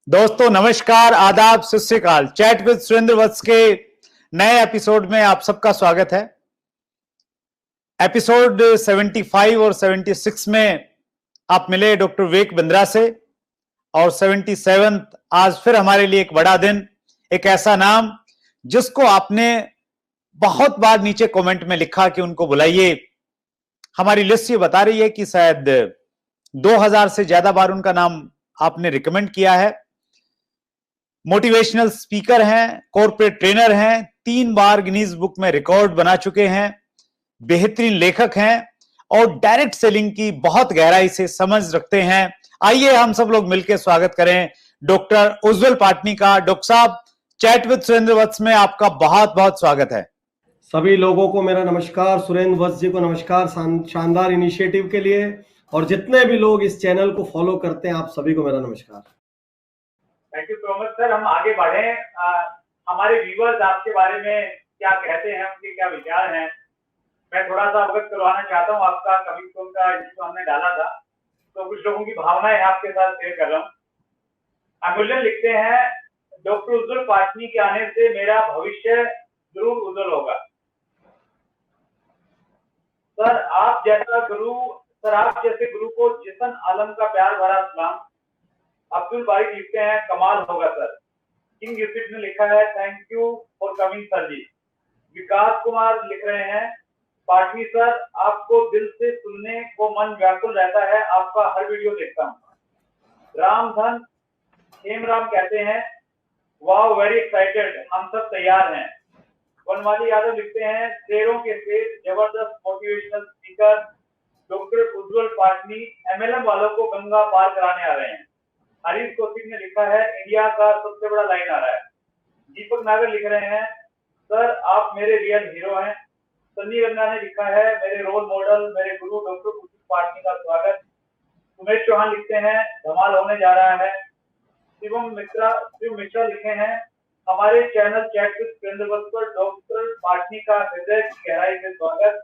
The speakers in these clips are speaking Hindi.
दोस्तों नमस्कार, आदाब, सत श्री अकाल। चैट विद सुरेंद्र वत्स के नए एपिसोड में आप सबका स्वागत है। एपिसोड 75 और 76 में आप मिले डॉक्टर विवेक बिंद्रा से, और 77 आज फिर हमारे लिए एक बड़ा दिन, एक ऐसा नाम जिसको आपने बहुत बार नीचे कमेंट में लिखा कि उनको बुलाइए। हमारी लिस्ट ये बता रही है कि शायद 2000 से ज्यादा बार उनका नाम आपने रिकमेंड किया है। मोटिवेशनल स्पीकर हैं, कॉर्पोरेट ट्रेनर हैं, 3 बार गिनीज बुक में रिकॉर्ड बना चुके हैं, बेहतरीन लेखक हैं और डायरेक्ट सेलिंग की बहुत गहराई से समझ रखते हैं। आइए हम सब लोग मिलकर स्वागत करें डॉक्टर उज्जवल पाटनी का। डॉक्टर साहब, चैट विद सुरेंद्र वत्स में आपका बहुत बहुत स्वागत है। सभी लोगों को मेरा नमस्कार, सुरेंद्र वत्स जी को नमस्कार शानदार इनिशिएटिव के लिए, और जितने भी लोग इस चैनल को फॉलो करते हैं आप सभी को मेरा नमस्कार। Thank you so much sir. हम आगे बढ़े। हमारे व्यूअर्स आपके बारे में क्या कहते हैं, उनके क्या विचार हैं, मैं थोड़ा सा अवगत करवाना चाहता हूँ। आपका कमिंग सून का जो हमने डाला था, तो कुछ लोगों की भावनाएं आपके साथ शेयर कर रहा हूँ। अमूल्यन लिखते हैं, डॉक्टर उज्जवल पाटनी के आने से मेरा भविष्य जरूर उज्जवल होगा। सर आप जैसे गुरु को जिसन आलम का प्यार भरा सलाम। अब्दुल बारिक लिखते हैं, कमाल होगा सर। किंग यूसिफ ने लिखा है, thank you for coming sir ji. Vikas Kumar लिख रहे हैं, पाटनी सर आपको दिल से सुनने को मन व्याकुल रहता है, आपका हर वीडियो देखता हूँ। रामधन हेमराम कहते हैं, वाह वेरी एक्साइटेड, हम सब तैयार हैं। वनमाली यादव लिखते हैं, शेरों के शेर, जबरदस्त motivational speaker doctor Ujjwal Patni MLM वालों को गंगा पार कराने आ रहे हैं। हरीश कौशिक ने लिखा है, इंडिया का सबसे बड़ा लाइन आ रहा है। दीपक नागर लिख रहे हैं, सर आप मेरे रियल हीरो हैं। सन्नी रंगा ने लिखा है, मेरे रोल मॉडल, मेरे गुरु डॉक्टर उज्जवल पाटनी का स्वागत। उमेश चौहान लिखते हैं, धमाल होने जा रहा है। शिव मिश्रा लिखे हैं, हमारे चैनल चैट विद सुरेंद्र वत्स पर डॉक्टर पाटनी का हृदय की गहराई से स्वागत।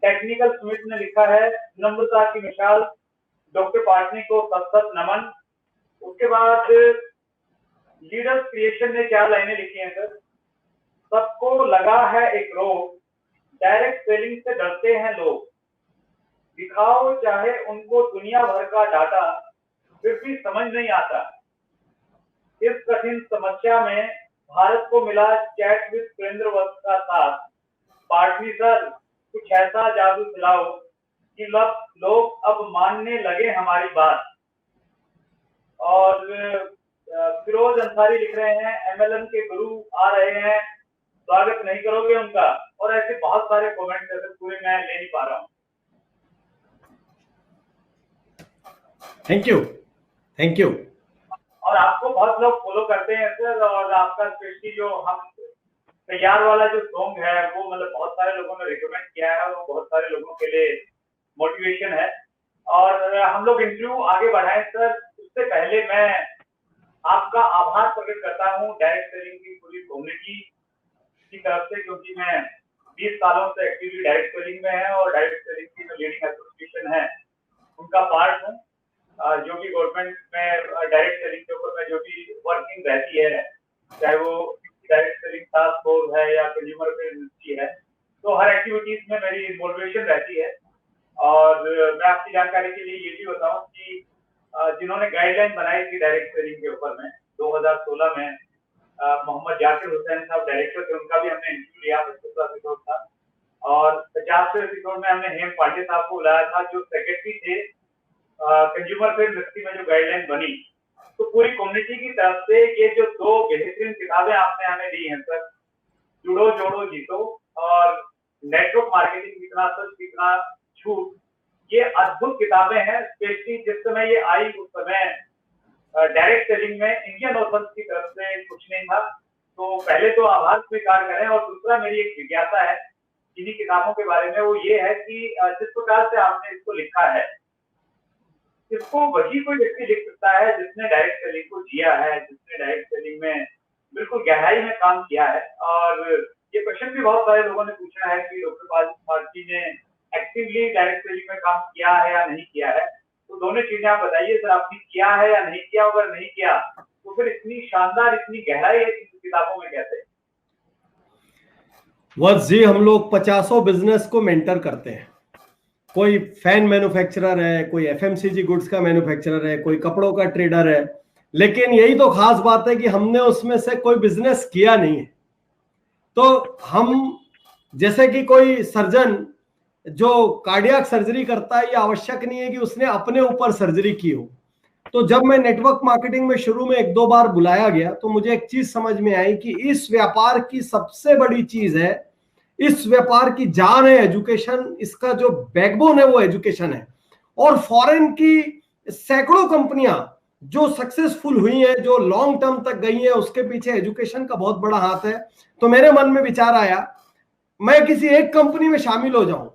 टेक्निकल सुमित ने लिखा है, नम्रता की मिसाल, डॉक्टर पाटनी को सत नमन। उसके बाद लीडर्स क्रिएशन ने 4 लाइनें लिखी हैं सर। सबको लगा है एक रोग, डायरेक्ट सेलिंग से डरते हैं लोग। दिखाओ चाहे उनको दुनिया भर का डाटा, फिर भी समझ नहीं आता। इस कठिन समस्या में भारत को मिला चैट विद सुरेंद्र वत्स का साथ। पाटनी सर कुछ ऐसा जादू चलाओ कि लोग अब मानने लगे हमारी बात। और फिरोज अंसारी लिख रहे हैं, एमएलएम के गुरु आ रहे हैं, स्वागत नहीं करोगे उनका। और ऐसे बहुत सारे कमेंट है, पूरे मैं ले नहीं पा रहा हूँ। Thank you. और आपको बहुत लोग फॉलो करते हैं सर, और आपका स्पेशली जो हम तैयार वाला जो सॉन्ग है वो मतलब बहुत सारे लोगों ने रिकमेंड किया है, वो बहुत सारे लोगों के लिए मोटिवेशन है। और हम लोग इंटरव्यू आगे बढ़ाएं सर, उससे पहले मैं आपका आभार प्रकट करता हूं डायरेक्ट सेलिंग की पूरी कम्युनिटी की तरफ से, क्योंकि मैं 20 सालों से एक्टिवली डायरेक्ट सेलिंग में है और डायरेक्ट सेलिंग की जो लीडिंग एसोसिएशन है उनका पार्ट हूँ। जो भी गवर्नमेंट में डायरेक्ट सेलिंग के ऊपर में जो भी वर्किंग रहती है, चाहे वो डायरेक्ट सेलिंग टास्क फोर्स है या कंज्यूमर अफेयर्स मिनिस्ट्री है, तो हर एक्टिविटीज में मेरी इन्वॉल्वेशन रहती है। और मैं आपकी जानकारी के लिए ये भी बताऊं कि जिन्होंने गाइडलाइन बनाई थी डायरेक्ट सेलिंग के ऊपर में 2016 में, मोहम्मद जाकिर हुसैन साहब डायरेक्टर थे, उनका भी हमने इंटरव्यू लिया, 50वां एपिसोड था। और 50वें एपिसोड में हमने हेम पांडे साहब को बुलाया था, जो सेक्रेटरी थे कंज्यूमर अफेयर्स मिनिस्ट्री में जो गाइडलाइन बनी। तो पूरी कम्युनिटी की तरफ से ये जो 2 बेहतरीन किताबें आपने हमें दी हैं सर, जुड़ो जोड़ो जीतो और नेटवर्क मार्केटिंग, कितना सच कितना झूठ, ये अद्भुत किताबें हैं। स्पेशली जिस समय ये आई उस समय डायरेक्ट सेलिंग में इंडियन ऑथर्स की तरफ से कुछ नहीं था। तो पहले तो आभार स्वीकार करें, और दूसरा मेरी एक जिज्ञासा है इन्हीं किताबों के बारे में, वो ये है कि जिस प्रकार से आपने इसको लिखा है, इसको वही कोई व्यक्ति लिख सकता है जिसने डायरेक्ट सेलिंग को जिया है, जिसने डायरेक्ट सेलिंग में बिल्कुल गहराई में काम किया है। और ये क्वेश्चन भी बहुत सारे लोगों ने पूछा है कि डॉक्टर पाटनी ने एक्टिवली डायरेक्ट सेलिंग में काम किया है या नहीं किया है। तो दोनों चीजें आप बताइए सर, आपने किया है या नहीं किया? अगर नहीं किया तो फिर इतनी शानदार, इतनी गहराई है इन किताबों में कैसे? वत्स जी, हम लोग 50 बिजनेस को मेंटर करते हैं। कोई फैन मैन्युफैक्चरर है, कोई एफएमसीजी गुड्स का मैन्युफैक्चरर है, कोई कपड़ों का ट्रेडर है, लेकिन यही तो खास बात है कि हमने उसमें से कोई बिजनेस किया नहीं है। तो हम, जैसे कि कोई सर्जन जो कार्डियक सर्जरी करता है, ये आवश्यक नहीं है कि उसने अपने ऊपर सर्जरी की हो। तो जब मैं नेटवर्क मार्केटिंग में शुरू में 1-2 बार बुलाया गया तो मुझे एक चीज समझ में आई कि इस व्यापार की सबसे बड़ी चीज है, इस व्यापार की जान है एजुकेशन, इसका जो बैकबोन है वो एजुकेशन है। और फॉरेन की सैकड़ों कंपनियां जो सक्सेसफुल हुई हैं, जो लॉन्ग टर्म तक गई हैं, उसके पीछे एजुकेशन का बहुत बड़ा हाथ है। तो मेरे मन में विचार आया, मैं किसी एक कंपनी में शामिल हो जाऊं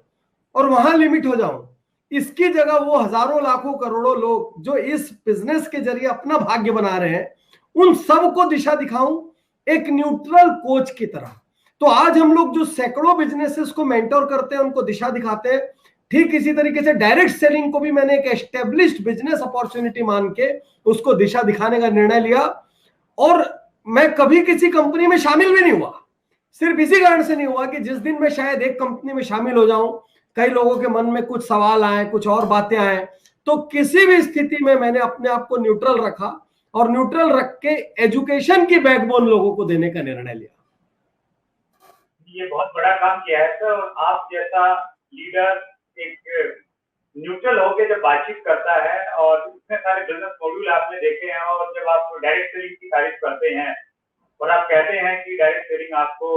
और वहां लिमिट हो जाऊं, इसकी जगह वो हजारों लाखों करोड़ों लोग जो इस बिजनेस के जरिए अपना भाग्य बना रहे हैं, उन सबको दिशा दिखाऊं एक न्यूट्रल कोच की तरह। तो आज हम लोग जो सैकड़ों बिजनेसेस को मेंटर करते हैं, उनको दिशा दिखाते हैं, ठीक इसी तरीके से डायरेक्ट सेलिंग को भी मैंने एक एस्टेब्लिश्ड बिजनेस अपॉर्चुनिटी मान के उसको दिशा दिखाने का निर्णय लिया। और मैं कभी किसी कंपनी में शामिल भी नहीं हुआ, सिर्फ इसी कारण से नहीं हुआ कि जिस दिन मैं शायद एक कंपनी में शामिल हो जाऊं, कई लोगों के मन में कुछ सवाल आए, कुछ और बातें आए, तो किसी भी स्थिति में मैंने अपने आप को न्यूट्रल रखा और न्यूट्रल रख के एजुकेशन की बैकबोन लोगों को देने का निर्णय लिया। ये बहुत बड़ा काम किया है सर, और आप जैसा लीडर एक न्यूट्रल होकर जब बातचीत करता है, और इतने सारे बिजनेस मॉड्यूल आपने देखे हैं, और जब आप डायरेक्ट सेलिंग की तारीफ करते हैं और आप कहते हैं कि डायरेक्ट सेलिंग आपको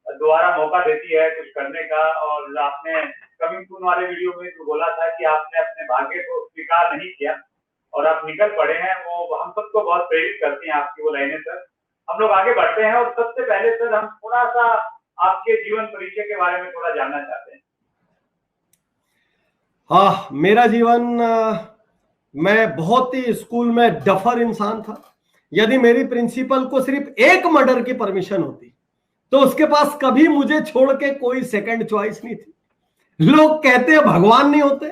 दोबारा मौका देती है कुछ करने का, और आपने कमिंग सून वाले वीडियो में जो बोला था कि आपने अपने भाग्य को स्वीकार नहीं किया और आप निकल पड़े हैं, वो हम सबको बहुत प्रेरित करती हैं आपकी वो लाइनें सर। हम लोग आगे बढ़ते हैं, और सबसे पहले सर हम थोड़ा सा आपके जीवन परिचय के बारे में थोड़ा जानना चाहते हैं। हाँ, मेरा जीवन, मैं बहुत ही स्कूल में डफर इंसान था। यदि मेरी प्रिंसिपल को सिर्फ एक मर्डर की परमिशन होती तो उसके पास कभी मुझे छोड़ के कोई सेकंड चॉइस नहीं थी। लोग कहते हैं भगवान नहीं होते,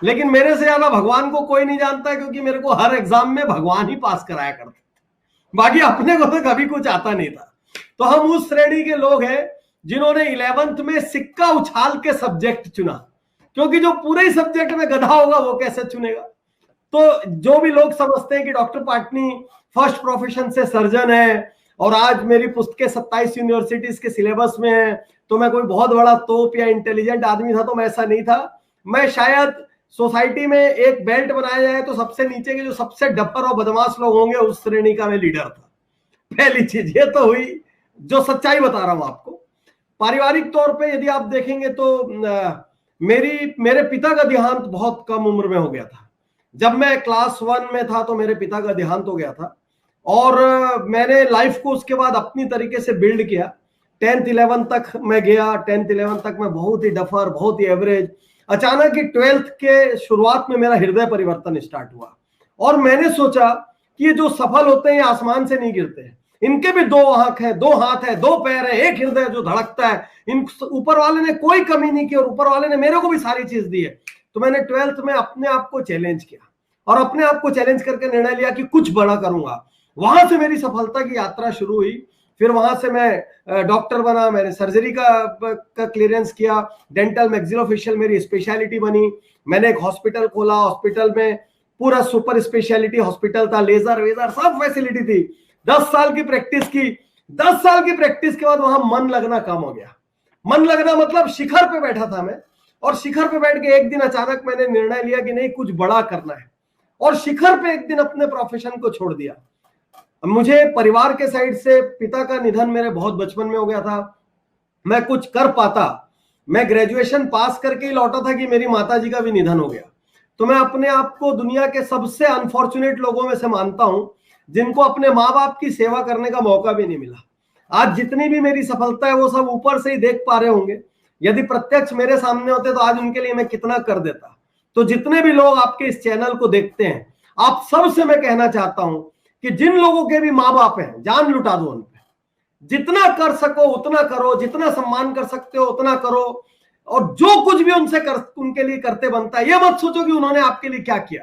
लेकिन मेरे से ज्यादा भगवान को कोई नहीं जानता, क्योंकि मेरे को हर एग्जाम में भगवान ही पास कराया करते थे, बाकी अपने को तो कभी कुछ आता नहीं था। तो हम उस श्रेणी के लोग हैं जिन्होंने 11th में सिक्का उछाल के सब्जेक्ट चुना, क्योंकि जो पूरे ही सब्जेक्ट में गधा होगा वो कैसे चुनेगा। तो जो भी लोग समझते हैं कि डॉक्टर पाटनी फर्स्ट प्रोफेशन से सर्जन है और आज मेरी पुस्तकें 27 यूनिवर्सिटीज के सिलेबस में है, तो मैं कोई बहुत बड़ा तोप या इंटेलिजेंट आदमी था, तो मैं ऐसा नहीं था। मैं शायद सोसाइटी में एक बेल्ट बनाया जाए तो सबसे नीचे के जो सबसे डफर और बदमाश लोग होंगे उस श्रेणी का मैं लीडर था। पहली चीज ये तो हुई, जो सच्चाई बता रहा हूं आपको। पारिवारिक तौर पे यदि आप देखेंगे तो मेरे पिता का देहांत बहुत कम उम्र में हो गया था। जब मैं क्लास 1 में था तो मेरे पिता का देहांत हो गया था, और मैंने लाइफ को उसके बाद अपनी तरीके से बिल्ड किया। 10th 11th तक मैं गया, 10th 11th तक मैं बहुत ही डफर, बहुत ही एवरेज। अचानक ही 12th के शुरुआत में मेरा हृदय परिवर्तन स्टार्ट हुआ, और मैंने सोचा कि ये जो सफल होते हैं ये आसमान से नहीं गिरते हैं, इनके भी 2 आंख है, 2 हाथ है, 2 पैर है, एक हृदय जो धड़कता है। इन ऊपर वाले ने कोई कमी नहीं की और ऊपर वाले ने मेरे को भी सारी चीज दी है। तो मैंने 12th में अपने आप को चैलेंज किया, और अपने आप को चैलेंज करके निर्णय लिया कि कुछ बड़ा करूंगा। वहां से मेरी सफलता की यात्रा शुरू हुई। फिर वहां से मैं डॉक्टर बना, मैंने सर्जरी का क्लियरेंस किया, डेंटल मैक्सिलोफेशियल मेरी स्पेशलिटी बनी। मैंने एक हॉस्पिटल खोला, हॉस्पिटल में पूरा सुपर स्पेशलिटी हॉस्पिटल था, लेजर वेजर सब फैसिलिटी थी। 10 साल की प्रैक्टिस की। 10 साल की प्रैक्टिस के बाद वहां मन लगना कम हो गया। मन लगना मतलब शिखर पे बैठा था मैं, और शिखर पे बैठ के एक दिन अचानक मैंने निर्णय लिया कि नहीं, कुछ बड़ा करना है, और शिखर पे एक दिन अपने प्रोफेशन को छोड़ दिया। मुझे परिवार के साइड से पिता का निधन मेरे बहुत बचपन में हो गया था। मैं कुछ कर पाता, मैं ग्रेजुएशन पास करके ही लौटा था कि मेरी माताजी का भी निधन हो गया। तो मैं अपने आप को दुनिया के सबसे अनफॉर्चुनेट लोगों में से मानता हूं जिनको अपने माँ बाप की सेवा करने का मौका भी नहीं मिला। आज जितनी भी मेरी सफलता है वो सब ऊपर से ही देख पा रहे होंगे, यदि प्रत्यक्ष मेरे सामने होते तो आज उनके लिए मैं कितना कर देता। तो जितने भी लोग आपके इस चैनल को देखते हैं, आप सबसे मैं कहना चाहता हूं कि जिन लोगों के भी माँ बाप हैं, जान लुटा दो उन पे, जितना कर सको उतना करो, जितना सम्मान कर सकते हो उतना करो, और जो कुछ भी उनके लिए करते बनता है। ये मत सोचो कि उन्होंने आपके लिए क्या किया।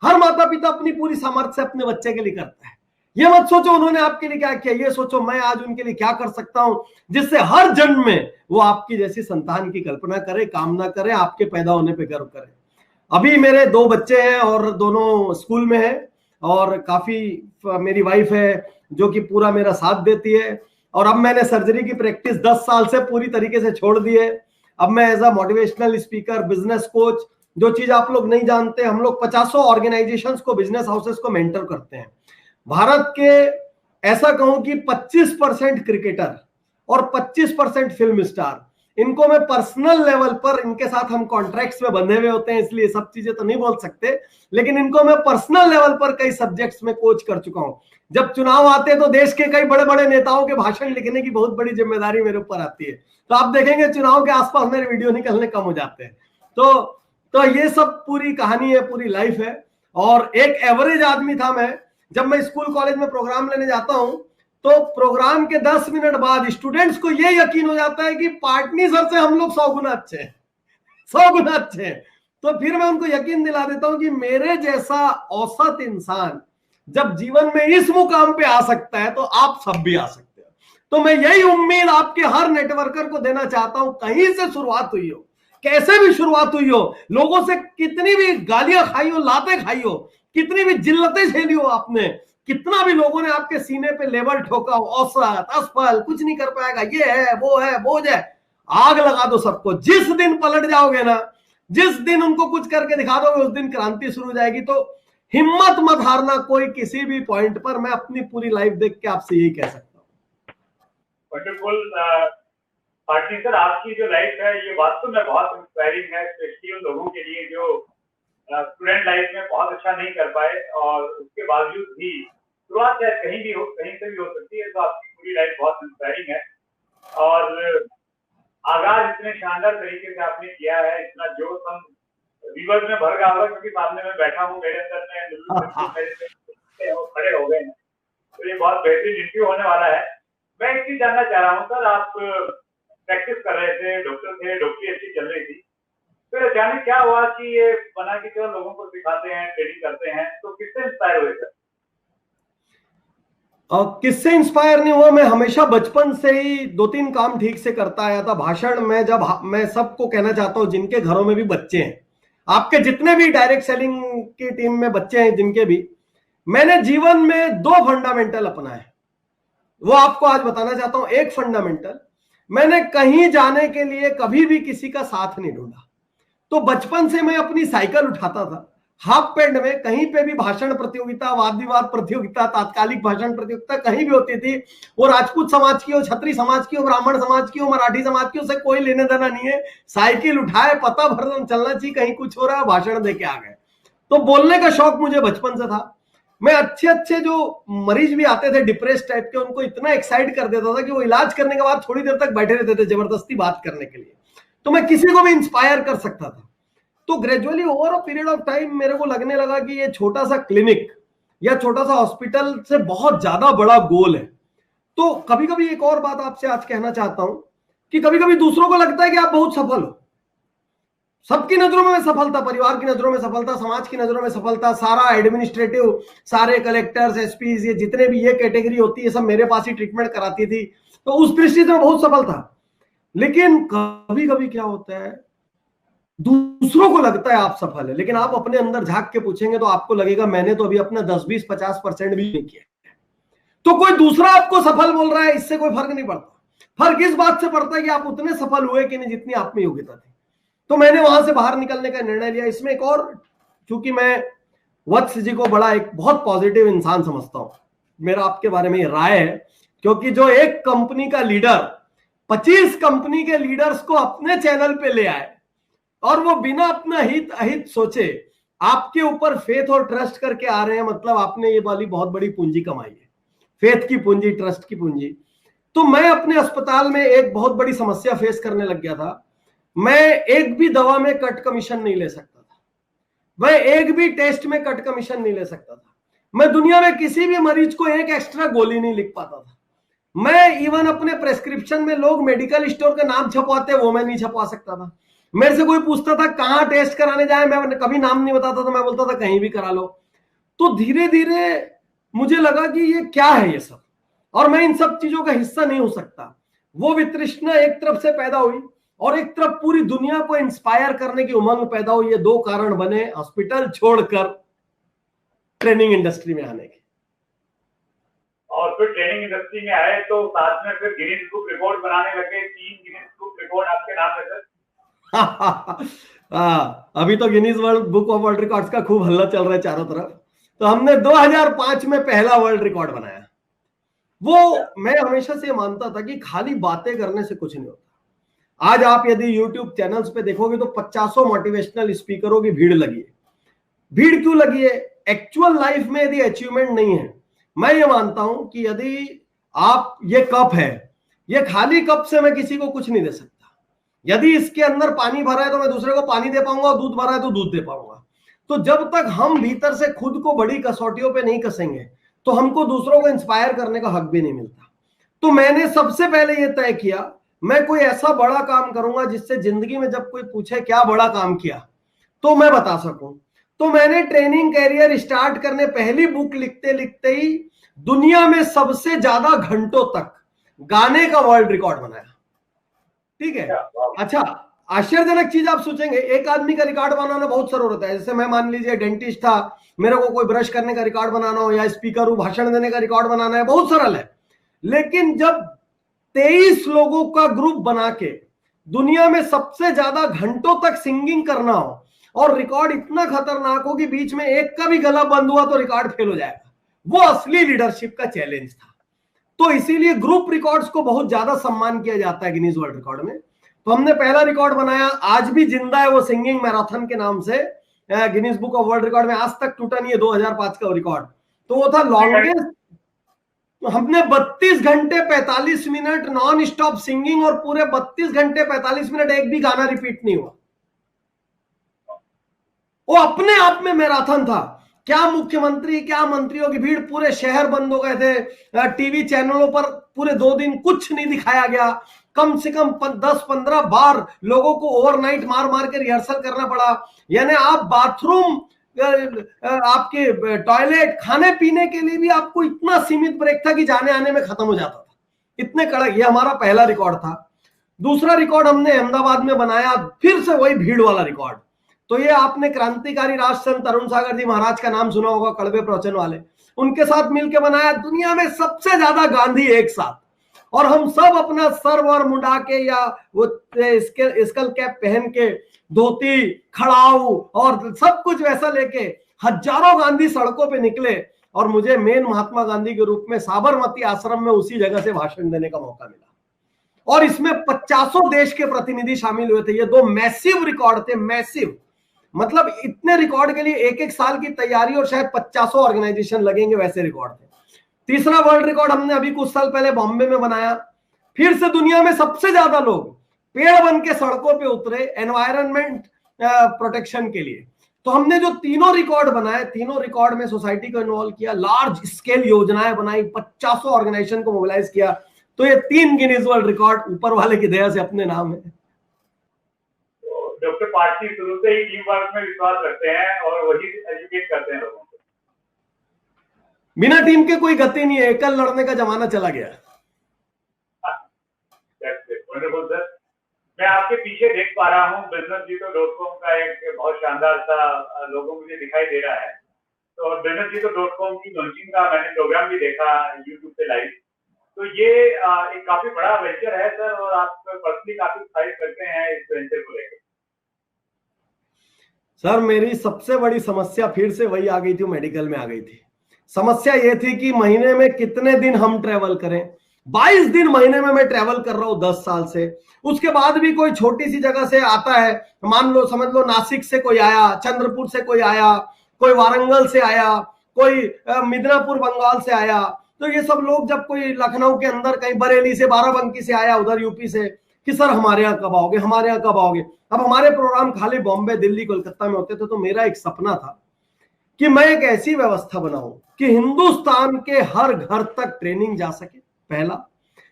हर माता पिता अपनी पूरी सामर्थ्य से अपने बच्चे के लिए करता है, ये मत सोचो उन्होंने आपके लिए क्या किया, ये सोचो मैं आज उनके लिए क्या कर सकता हूं जिससे हर जन्म में वो आपकी जैसी संतान की कल्पना करे, कामना करे, आपके पैदा होने पे गर्व करे। अभी मेरे 2 बच्चे हैं और दोनों स्कूल में हैं, और काफी मेरी वाइफ है जो कि पूरा मेरा साथ देती है। और अब मैंने सर्जरी की प्रैक्टिस 10 साल से पूरी तरीके से छोड़ दी है। अब मैं as a motivational speaker, business coach, जो चीज आप लोग नहीं जानते, हम लोग 50 ऑर्गेनाइजेशंस को, बिजनेस हाउसेस को मेंटर करते हैं। भारत के ऐसा कहूं कि 25% क्रिकेटर और 25% फिल्म स्टार, इनको मैं पर्सनल लेवल पर, इनके साथ हम कॉन्ट्रैक्ट्स में बंधे हुए होते हैं इसलिए सब चीजें तो नहीं बोल सकते, लेकिन इनको मैं पर्सनल लेवल पर कई सब्जेक्ट्स में कोच कर चुका हूं। जब चुनाव आते हैं तो देश के कई बड़े बड़े नेताओं के भाषण लिखने की बहुत बड़ी जिम्मेदारी मेरे ऊपर आती है। तो आप देखेंगे चुनाव के आसपास मेरे वीडियो निकलने कम हो जाते हैं। तो ये सब पूरी कहानी है, पूरी लाइफ है। और एक एवरेज आदमी था मैं। जब मैं स्कूल कॉलेज में प्रोग्राम लेने जाता हूं तो प्रोग्राम के 10 मिनट बाद स्टूडेंट्स को ये यकीन हो जाता है कि पाटनी सर से हम लोग 100 गुना अच्छे हैं, 100 गुना अच्छे हैं। तो फिर मैं उनको यकीन दिला देता हूं कि मेरे जैसा औसत इंसान जब जीवन में इस मुकाम पे आ सकता है तो आप सब भी आ सकते हैं। तो मैं यही उम्मीद आपके हर नेटवर्कर को देना चाहता हूं, कहीं से शुरुआत हुई हो, कैसे भी शुरुआत हुई हो, लोगों से कितनी भी गालियां खाई हो, लातें खाई हो, कितनी भी जिल्लतें झेली हो आपने, कितना भी लोगों ने आपके सीने पे लेबल ठोका हो, औसत, असफल, कुछ नहीं कर पाएगा, ये है, बोझ है, आग लगा दो सबको। जिस दिन पलट जाओगे ना, जिस दिन उनको कुछ करके दिखा दोगे, उस दिन क्रांति शुरू हो जाएगी। तो हिम्मत मत हारना कोई किसी भी पॉइंट पर। मैं अपनी पूरी लाइफ देख के आपसे यही कह सकता हूँ। वंडरफुल पाटनी सर, आपकी जो लाइफ है ये वास्तव में बहुत इंस्पायरिंग है, स्पेशली उन लोगों के लिए जो स्टूडेंट लाइफ में बहुत अच्छा नहीं कर पाए और उसके बावजूद भी शुरुआत चाहे कहीं भी हो, कहीं से भी हो सकती है। तो आपकी पूरी लाइफ बहुत इंस्पायरिंग है और आगाज इतने शानदार तरीके से आपने किया है, इतना जोश हम व्यूअर्स में भर गया होगा क्योंकि सामने में बैठा हूँ, मेरे अंदर में खड़े हो गए हैं। तो ये बहुत बेहतरीन इंटरव्यू होने वाला है। मैं एक चीज जानना चाह रहा हूँ सर, आप प्रैक्टिस कर रहे थे, डॉक्टर थे, डॉक्टरी अच्छी चल रही थी, फिर अचानक क्या हुआ कि ये बना कि चलो लोगों को सिखाते हैं, ट्रेनिंग करते हैं, तो किससे इंस्पायर हुए सर? किससे इंस्पायर नहीं हुआ, मैं हमेशा बचपन से ही 2-3 काम ठीक से करता आया था। भाषण में जब मैं सबको कहना चाहता हूं जिनके घरों में भी बच्चे हैं, आपके जितने भी डायरेक्ट सेलिंग की टीम में बच्चे हैं जिनके भी, मैंने जीवन में 2 फंडामेंटल अपनाए, वो आपको आज बताना चाहता हूं। एक फंडामेंटल, मैंने कहीं जाने के लिए कभी भी किसी का साथ नहीं ढूंढा। तो बचपन से मैं अपनी साइकिल उठाता था हाफ पैंट में, कहीं पे भी भाषण प्रतियोगिता, वाद विवाद प्रतियोगिता, तात्कालिक भाषण प्रतियोगिता कहीं भी होती थी, वो राजपूत समाज की हो, छत्री समाज की हो, ब्राह्मण समाज की हो, मराठी समाज की हो, उसे कोई लेने देना नहीं है। साइकिल उठाए, पता भर चलना चाहिए, कहीं कुछ हो रहा है, भाषण दे के आ गए। तो बोलने का शौक मुझे बचपन से था। मैं अच्छे जो मरीज भी आते थे डिप्रेस टाइप के, उनको इतना एक्साइट कर देता था कि वो इलाज करने के बाद थोड़ी देर तक बैठे रहते थे जबरदस्ती बात करने के लिए। तो मैं किसी को भी इंस्पायर कर सकता था। तो gradually over a period of time मेरे को लगने लगा कि ये छोटा सा क्लिनिक या छोटा सा हॉस्पिटल से बहुत ज्यादा बड़ा गोल है। तो कभी कभी एक और बात आपसे आज कहना चाहता हूं कि कभी कभी दूसरों को लगता है कि आप बहुत सफल हो। सबकी नजरों में सफलता, परिवार की नजरों में सफलता, समाज की नजरों में सफलता, सारा एडमिनिस्ट्रेटिव, सारे कलेक्टर्स, एसपीज, ये जितने भी ये कैटेगरी होती है सब मेरे पास ही ट्रीटमेंट कराती थी। तो उस दृष्टि से मैं बहुत सफल था। लेकिन कभी कभी क्या होता है, दूसरों को लगता है आप सफल है, लेकिन आप अपने अंदर झांक के पूछेंगे तो आपको लगेगा मैंने तो अभी अपना 10-20-50% भी नहीं किया। तो कोई दूसरा आपको सफल बोल रहा है, इससे कोई फर्क नहीं पड़ता। फर्क इस बात से पड़ता है कि आप उतने सफल हुए कि नहीं जितनी आप में योग्यता थी। तो मैंने वहां से बाहर निकलने का निर्णय लिया। इसमें एक और, क्योंकि मैं वत्स जी को बड़ा एक बहुत पॉजिटिव इंसान समझता हूं, मेरा आपके बारे में राय है, क्योंकि जो एक कंपनी का लीडर 25 कंपनी के लीडर्स को अपने चैनल पे ले आए और वो बिना अपना हित अहित सोचे आपके ऊपर फेथ और ट्रस्ट करके आ रहे हैं, मतलब आपने ये वाली बहुत बड़ी पूंजी कमाई है, फेथ की पूंजी, ट्रस्ट की पूंजी। तो मैं अपने अस्पताल में एक बहुत बड़ी समस्या फेस करने लग गया था। मैं एक भी दवा में कट कमीशन नहीं ले सकता था, मैं एक भी टेस्ट में कट कमीशन नहीं ले सकता था, मैं दुनिया में किसी भी मरीज को एक एक्स्ट्रा गोली नहीं लिख पाता था। मैं इवन अपने प्रेस्क्रिप्शन में लोग मेडिकल स्टोर का नाम छपवाते वो मैं नहीं छपवा सकता था। मेरे से कोई पूछता था कहां टेस्ट कराने जाए, मैं कभी नाम नहीं बताता था, मैं बोलता था कहीं भी करा लो। तो धीरे धीरे मुझे लगा कि ये क्या है ये सब, और मैं इन सब चीजों का हिस्सा नहीं हो सकता। वो वितृष्णा एक तरफ से पैदा हुई और एक तरफ पूरी दुनिया को इंस्पायर करने की उमंग पैदा हुई। ये दो कारण बने हॉस्पिटल छोड़कर ट्रेनिंग इंडस्ट्री में आने के। और फिर ट्रेनिंग इंडस्ट्री में आए तो साथ में फिर गिनीज बुक रिकॉर्ड बनाने लगे। 3 गिनीज बुक रिकॉर्ड आपके नाम है सर। अभी तो Guinness world book of world records का खूब हल्ला चल रहा है चारों तरफ। तो हमने 2005 में पहला वर्ल्ड रिकॉर्ड बनाया। वो मैं हमेशा से मानता था कि खाली बातें करने से कुछ नहीं होता। आज आप यदि YouTube चैनल्स पे देखोगे तो 50 मोटिवेशनल स्पीकरों की भीड़ लगी है। भीड़ क्यों लगी है? एक्चुअल लाइफ में यदि अचीवमेंट नहीं है, मैं ये मानता हूं कि यदि आप, ये कप है, ये खाली कप से मैं किसी को कुछ नहीं दे सकता। यदि इसके अंदर पानी भरा है तो मैं दूसरे को पानी दे पाऊंगा, दूध भरा है तो दूध दे पाऊंगा। तो जब तक हम भीतर से खुद को बड़ी कसौटियों पे नहीं कसेंगे तो हमको दूसरों को इंस्पायर करने का हक भी नहीं मिलता। तो मैंने सबसे पहले ये तय किया, मैं कोई ऐसा बड़ा काम करूंगा जिससे जिंदगी में जब कोई पूछे क्या बड़ा काम किया तो मैं बता सकूं। तो मैंने ट्रेनिंग कैरियर स्टार्ट करने पहली बुक लिखते लिखते ही दुनिया में सबसे ज्यादा घंटों तक गाने का वर्ल्ड रिकॉर्ड बनाया। ठीक है। अच्छा, आश्चर्यजनक चीज आप सोचेंगे, एक आदमी का रिकॉर्ड बनाना बहुत सरल होता है। जैसे मैं मान लीजिए डेंटिस्ट था, मेरे को कोई ब्रश करने का रिकॉर्ड बनाना हो या स्पीकर हूं, भाषण देने का रिकॉर्ड बनाना है, बहुत सरल है। लेकिन जब 23 लोगों का ग्रुप बना के दुनिया में सबसे ज्यादा घंटों तक सिंगिंग करना हो और रिकॉर्ड इतना खतरनाक हो कि बीच में एक का भी गला बंद हुआ तो रिकॉर्ड फेल हो जाएगा, वो असली लीडरशिप का चैलेंज था। तो इसीलिए ग्रुप रिकॉर्ड्स को बहुत ज्यादा सम्मान किया जाता है गिनीज वर्ल्ड रिकॉर्ड में। तो हमने पहला रिकॉर्ड बनाया, आज भी जिंदा है वो, सिंगिंग मैराथन के नाम से Guinness book of world record में, आज तक टूटा नहीं है 2005 का रिकॉर्ड। तो वो था लॉन्गेस्ट। हमने 32 घंटे 45 मिनट नॉन स्टॉप सिंगिंग और पूरे 32 घंटे 45 मिनट एक भी गाना रिपीट नहीं हुआ। वो अपने आप में मैराथन था। क्या मुख्यमंत्री, क्या मंत्रियों की भीड़, पूरे शहर बंद हो गए थे, टीवी चैनलों पर पूरे 2 दिन कुछ नहीं दिखाया गया। कम से कम 10-15 बार लोगों को ओवरनाइट मार मार के रिहर्सल करना पड़ा। यानी आप बाथरूम, आपके टॉयलेट, खाने पीने के लिए भी आपको इतना सीमित ब्रेक था कि जाने आने में खत्म हो जाता था, इतने कड़क। ये हमारा पहला रिकॉर्ड था। दूसरा रिकॉर्ड हमने अहमदाबाद में बनाया, फिर से वही भीड़ वाला रिकॉर्ड। तो ये आपने क्रांतिकारी राष्ट्रसंत तरुण सागर जी महाराज का नाम सुना होगा, कड़वे प्रवचन वाले, उनके साथ मिलकर बनाया। दुनिया में सबसे ज्यादा गांधी एक साथ, और हम सब अपना सर वर मुंडा के या वो स्कल कैप पहन के, धोती, खड़ाऊ और सब कुछ वैसा लेके हजारों गांधी सड़कों पे निकले और मुझे मेन महात्मा गांधी के रूप में साबरमती आश्रम में उसी जगह से भाषण देने का मौका मिला। और इसमें 50 देश के प्रतिनिधि शामिल हुए थे। ये 2 मैसिव रिकॉर्ड थे, मैसिव। मतलब इतने रिकॉर्ड के लिए एक साल की तैयारी और शायद 50 ऑर्गेनाइजेशन लगेंगे, वैसे रिकॉर्ड थे। तीसरा वर्ल्ड रिकॉर्ड हमने अभी कुछ साल पहले बॉम्बे में बनाया। फिर से दुनिया में सबसे ज्यादा लोग पेड़ बन के सड़कों पे उतरे एनवायरनमेंट प्रोटेक्शन के लिए। तो हमने जो तीनों रिकॉर्ड बनाए, तीनों रिकॉर्ड में सोसाइटी को इन्वॉल्व किया, लार्ज स्केल योजनाएं बनाई, 50 ऑर्गेनाइजेशन को मोबिलाइज किया। तो ये 3 गिनीज वर्ल्ड रिकॉर्ड ऊपर वाले की दया से अपने नाम है। डॉक्टर पार्टी शुरू से ही टीम वर्क में विश्वास रखते हैं और वही एजुकेट करते हैं लोगों को। बिना टीम के कोई गति नहीं है, एकल लड़ने का जमाना चला गया। Wonderful sir. मैं आपके पीछे देख पा रहा हूँ businessjito.com का एक बहुत शानदार सा लोगो मुझे दिखाई दे रहा है। तो businessjito.com की लॉन्चिंग का मैंने प्रोग्राम भी देखा यूट्यूब पे लाइव। तो ये एक काफी बड़ा वेंचर है सर, और आप पर्सनली काफी एक्साइट करते हैं इस वेंचर को लेकर। सर मेरी सबसे बड़ी समस्या फिर से वही आ गई थी, मेडिकल में आ गई थी। समस्या ये थी कि महीने में कितने दिन हम ट्रेवल करें। 22 दिन महीने में मैं ट्रेवल कर रहा हूं 10 साल से। उसके बाद भी कोई छोटी सी जगह से आता है, मान लो समझ लो नासिक से कोई आया, चंद्रपुर से कोई आया, कोई वारंगल से आया, कोई मिदनापुर बंगाल से आया। तो ये सब लोग जब कोई लखनऊ के अंदर कहीं बरेली से, बाराबंकी से आया, उधर यूपी से, कि सर हमारे यहाँ कब आओगे, हमारे यहाँ कब आओगे। अब हमारे प्रोग्राम खाली बॉम्बे, दिल्ली, कोलकाता में होते थे। तो मेरा एक सपना था कि मैं एक ऐसी व्यवस्था बनाऊं कि हिंदुस्तान के हर घर तक ट्रेनिंग जा सके। पहला,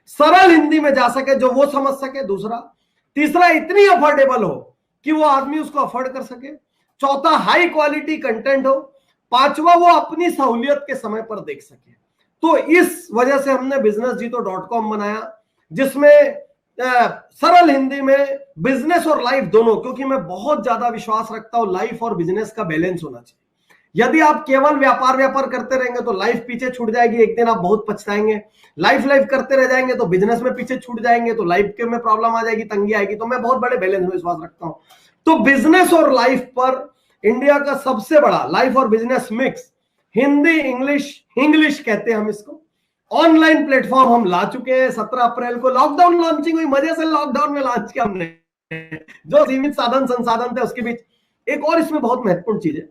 सरल हिंदी में जा सके जो वो समझ सके। दूसरा, तीसरा, इतनी अफोर्डेबल हो कि वो आदमी उसको अफोर्ड कर सके। चौथा, हाई क्वालिटी कंटेंट हो। पांचवा वो अपनी सहूलियत के समय पर देख सके। तो इस वजह से हमने businessjito.com बनाया, जिसमें सरल हिंदी में बिजनेस और लाइफ दोनों, क्योंकि मैं बहुत ज्यादा विश्वास रखता हूं लाइफ और बिजनेस का बैलेंस होना चाहिए। यदि आप केवल व्यापार करते रहेंगे तो लाइफ पीछे छूट जाएगी, एक दिन आप बहुत पछताएंगे। लाइफ करते रह जाएंगे तो बिजनेस में पीछे छूट जाएंगे, तो लाइफ के में प्रॉब्लम आ जाएगी, तंगी आएगी। तो मैं बहुत बड़े बैलेंस में विश्वास रखता हूं। तो बिजनेस और लाइफ पर इंडिया का सबसे बड़ा लाइफ और बिजनेस मिक्स, हिंदी इंग्लिश कहते हैं हम इसको, ऑनलाइन प्लेटफॉर्म हम ला चुके हैं। 17 अप्रैल को लॉकडाउन लॉन्चिंग हुई, मजे से लॉकडाउन में लॉन्च किया हमने, जो सीमित साधन संसाधन थे उसके बीच। एक और इसमें बहुत महत्वपूर्ण चीज है,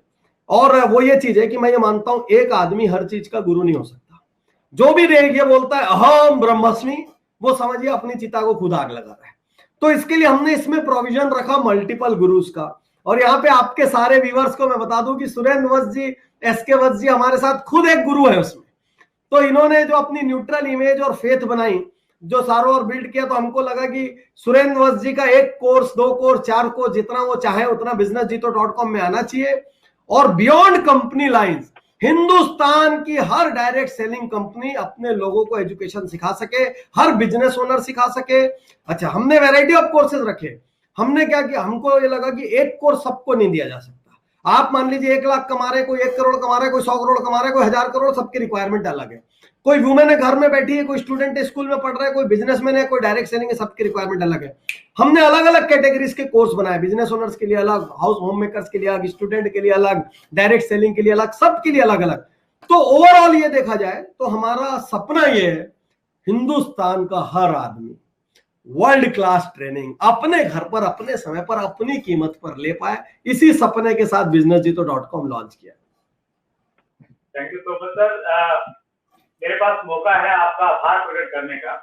और वो ये चीज है कि मैं ये मानता हूं एक आदमी हर चीज का गुरु नहीं हो सकता। जो भी ये बोलता है अहम ब्रह्मस्मि, वो समझिए अपनी चिता को खुद आग लगा रहा है। तो इसके लिए हमने इसमें प्रोविजन रखा मल्टीपल गुरुज का। और यहाँ पे आपके सारे व्यूअर्स को मैं बता दूं कि सुरेंद्र वत्स जी, SK वत्स जी हमारे साथ खुद एक गुरु है उसमें। तो इन्होंने जो अपनी न्यूट्रल इमेज और फेथ बनाई, जो सारों और बिल्ड किया, तो हमको लगा कि सुरेंद्र वत्स जी का 1 कोर्स 2 कोर्स 4 कोर्स जितना वो चाहे उतना businessjito.com में आना चाहिए। और बियॉन्ड कंपनी लाइंस हिंदुस्तान की हर डायरेक्ट सेलिंग कंपनी अपने लोगों को एजुकेशन सिखा सके, हर बिजनेस ओनर सिखा सके। अच्छा, हमने वैरायटी ऑफ कोर्सेज रखे। हमने क्या किया, हमको ये लगा कि एक कोर्स सबको नहीं दिया जा सकता। आप मान लीजिए 1 लाख कमा रहे, कोई 1 करोड़ कमा रहे, कोई 100 करोड़ कमा रहे, कोई 1000 करोड़, सबकी रिक्वायरमेंट अलग है। कोई वुमेन है घर में बैठी है, कोई स्टूडेंट है स्कूल में पढ़ रहा है, कोई बिजनेसमैन है, कोई डायरेक्ट सेलिंग है, सबकी रिक्वायरमेंट अलग है। हमने अलग अलग कैटेगरीज के कोर्स बनाए, बिजनेस ओनर्स के लिए अलग, हाउस होम मेकर्स के लिए अलग, स्टूडेंट के लिए अलग, डायरेक्ट सेलिंग के लिए अलग, सबके लिए अलग अलग। तो ओवरऑल ये देखा जाए तो हमारा सपना ये है हिंदुस्तान का हर आदमी वर्ल्ड क्लास ट्रेनिंग अपने घर पर, अपने समय पर, अपनी कीमत पर ले पाए। इसी सपने के साथ businessjito.com लॉन्च किया। Thank you so much sir. मेरे पास मौका है आपका आभार प्रकट करने का।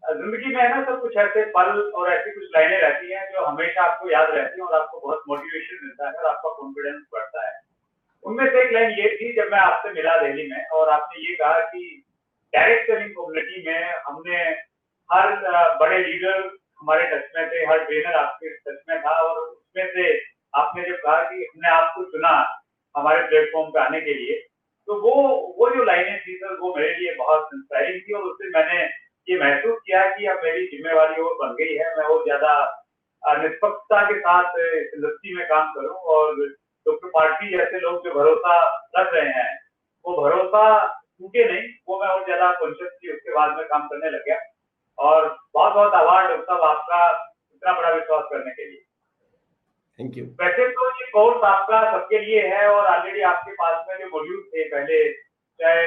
जिंदगी में है ना सब कुछ ऐसे पल और ऐसी कुछ लाइनें रहती हैं जो हमेशा आपको याद रहती हैं और आपको बहुत मोटिवेशन मिलता है और आपका कॉन्फिडेंस बढ़ता है। उनमें से एक लाइन ये थी जब मैं आपसे मिला दिल्ली में, और आपने ये कहा कि डायरेक्ट सेलिंग कम्युनिटी में हमने हर बड़े लीडर हमारे टच में थे, हर ट्रेनर आपके टच में था, और उसमें से आपने जब कहा कि हमने आपको चुना हमारे प्लेटफॉर्म पे आने के लिए, तो वो जो लाइनें थी सर वो मेरे लिए बहुत इंस्पायरिंग थी। और उससे मैंने ये महसूस किया कि अब मेरी जिम्मेवारी और बन गई है, मैं और ज्यादा निष्पक्षता के साथ इंडस्ट्री में काम करूं। और डॉक्टर पार्टी जैसे लोग जो भरोसा रख रहे हैं वो भरोसा टूटे नहीं, वो मैं और ज्यादा कॉन्शियसली उसके बाद में काम करने लग गया। और बहुत बहुत आभार डॉक्टर साहब आपका इतना बड़ा विश्वास करने के लिए। Thank you. वैसे तो ये कोर्स आपका सबके लिए है, और ऑलरेडी आपके पास में जो मॉड्यूल थे पहले, चाहे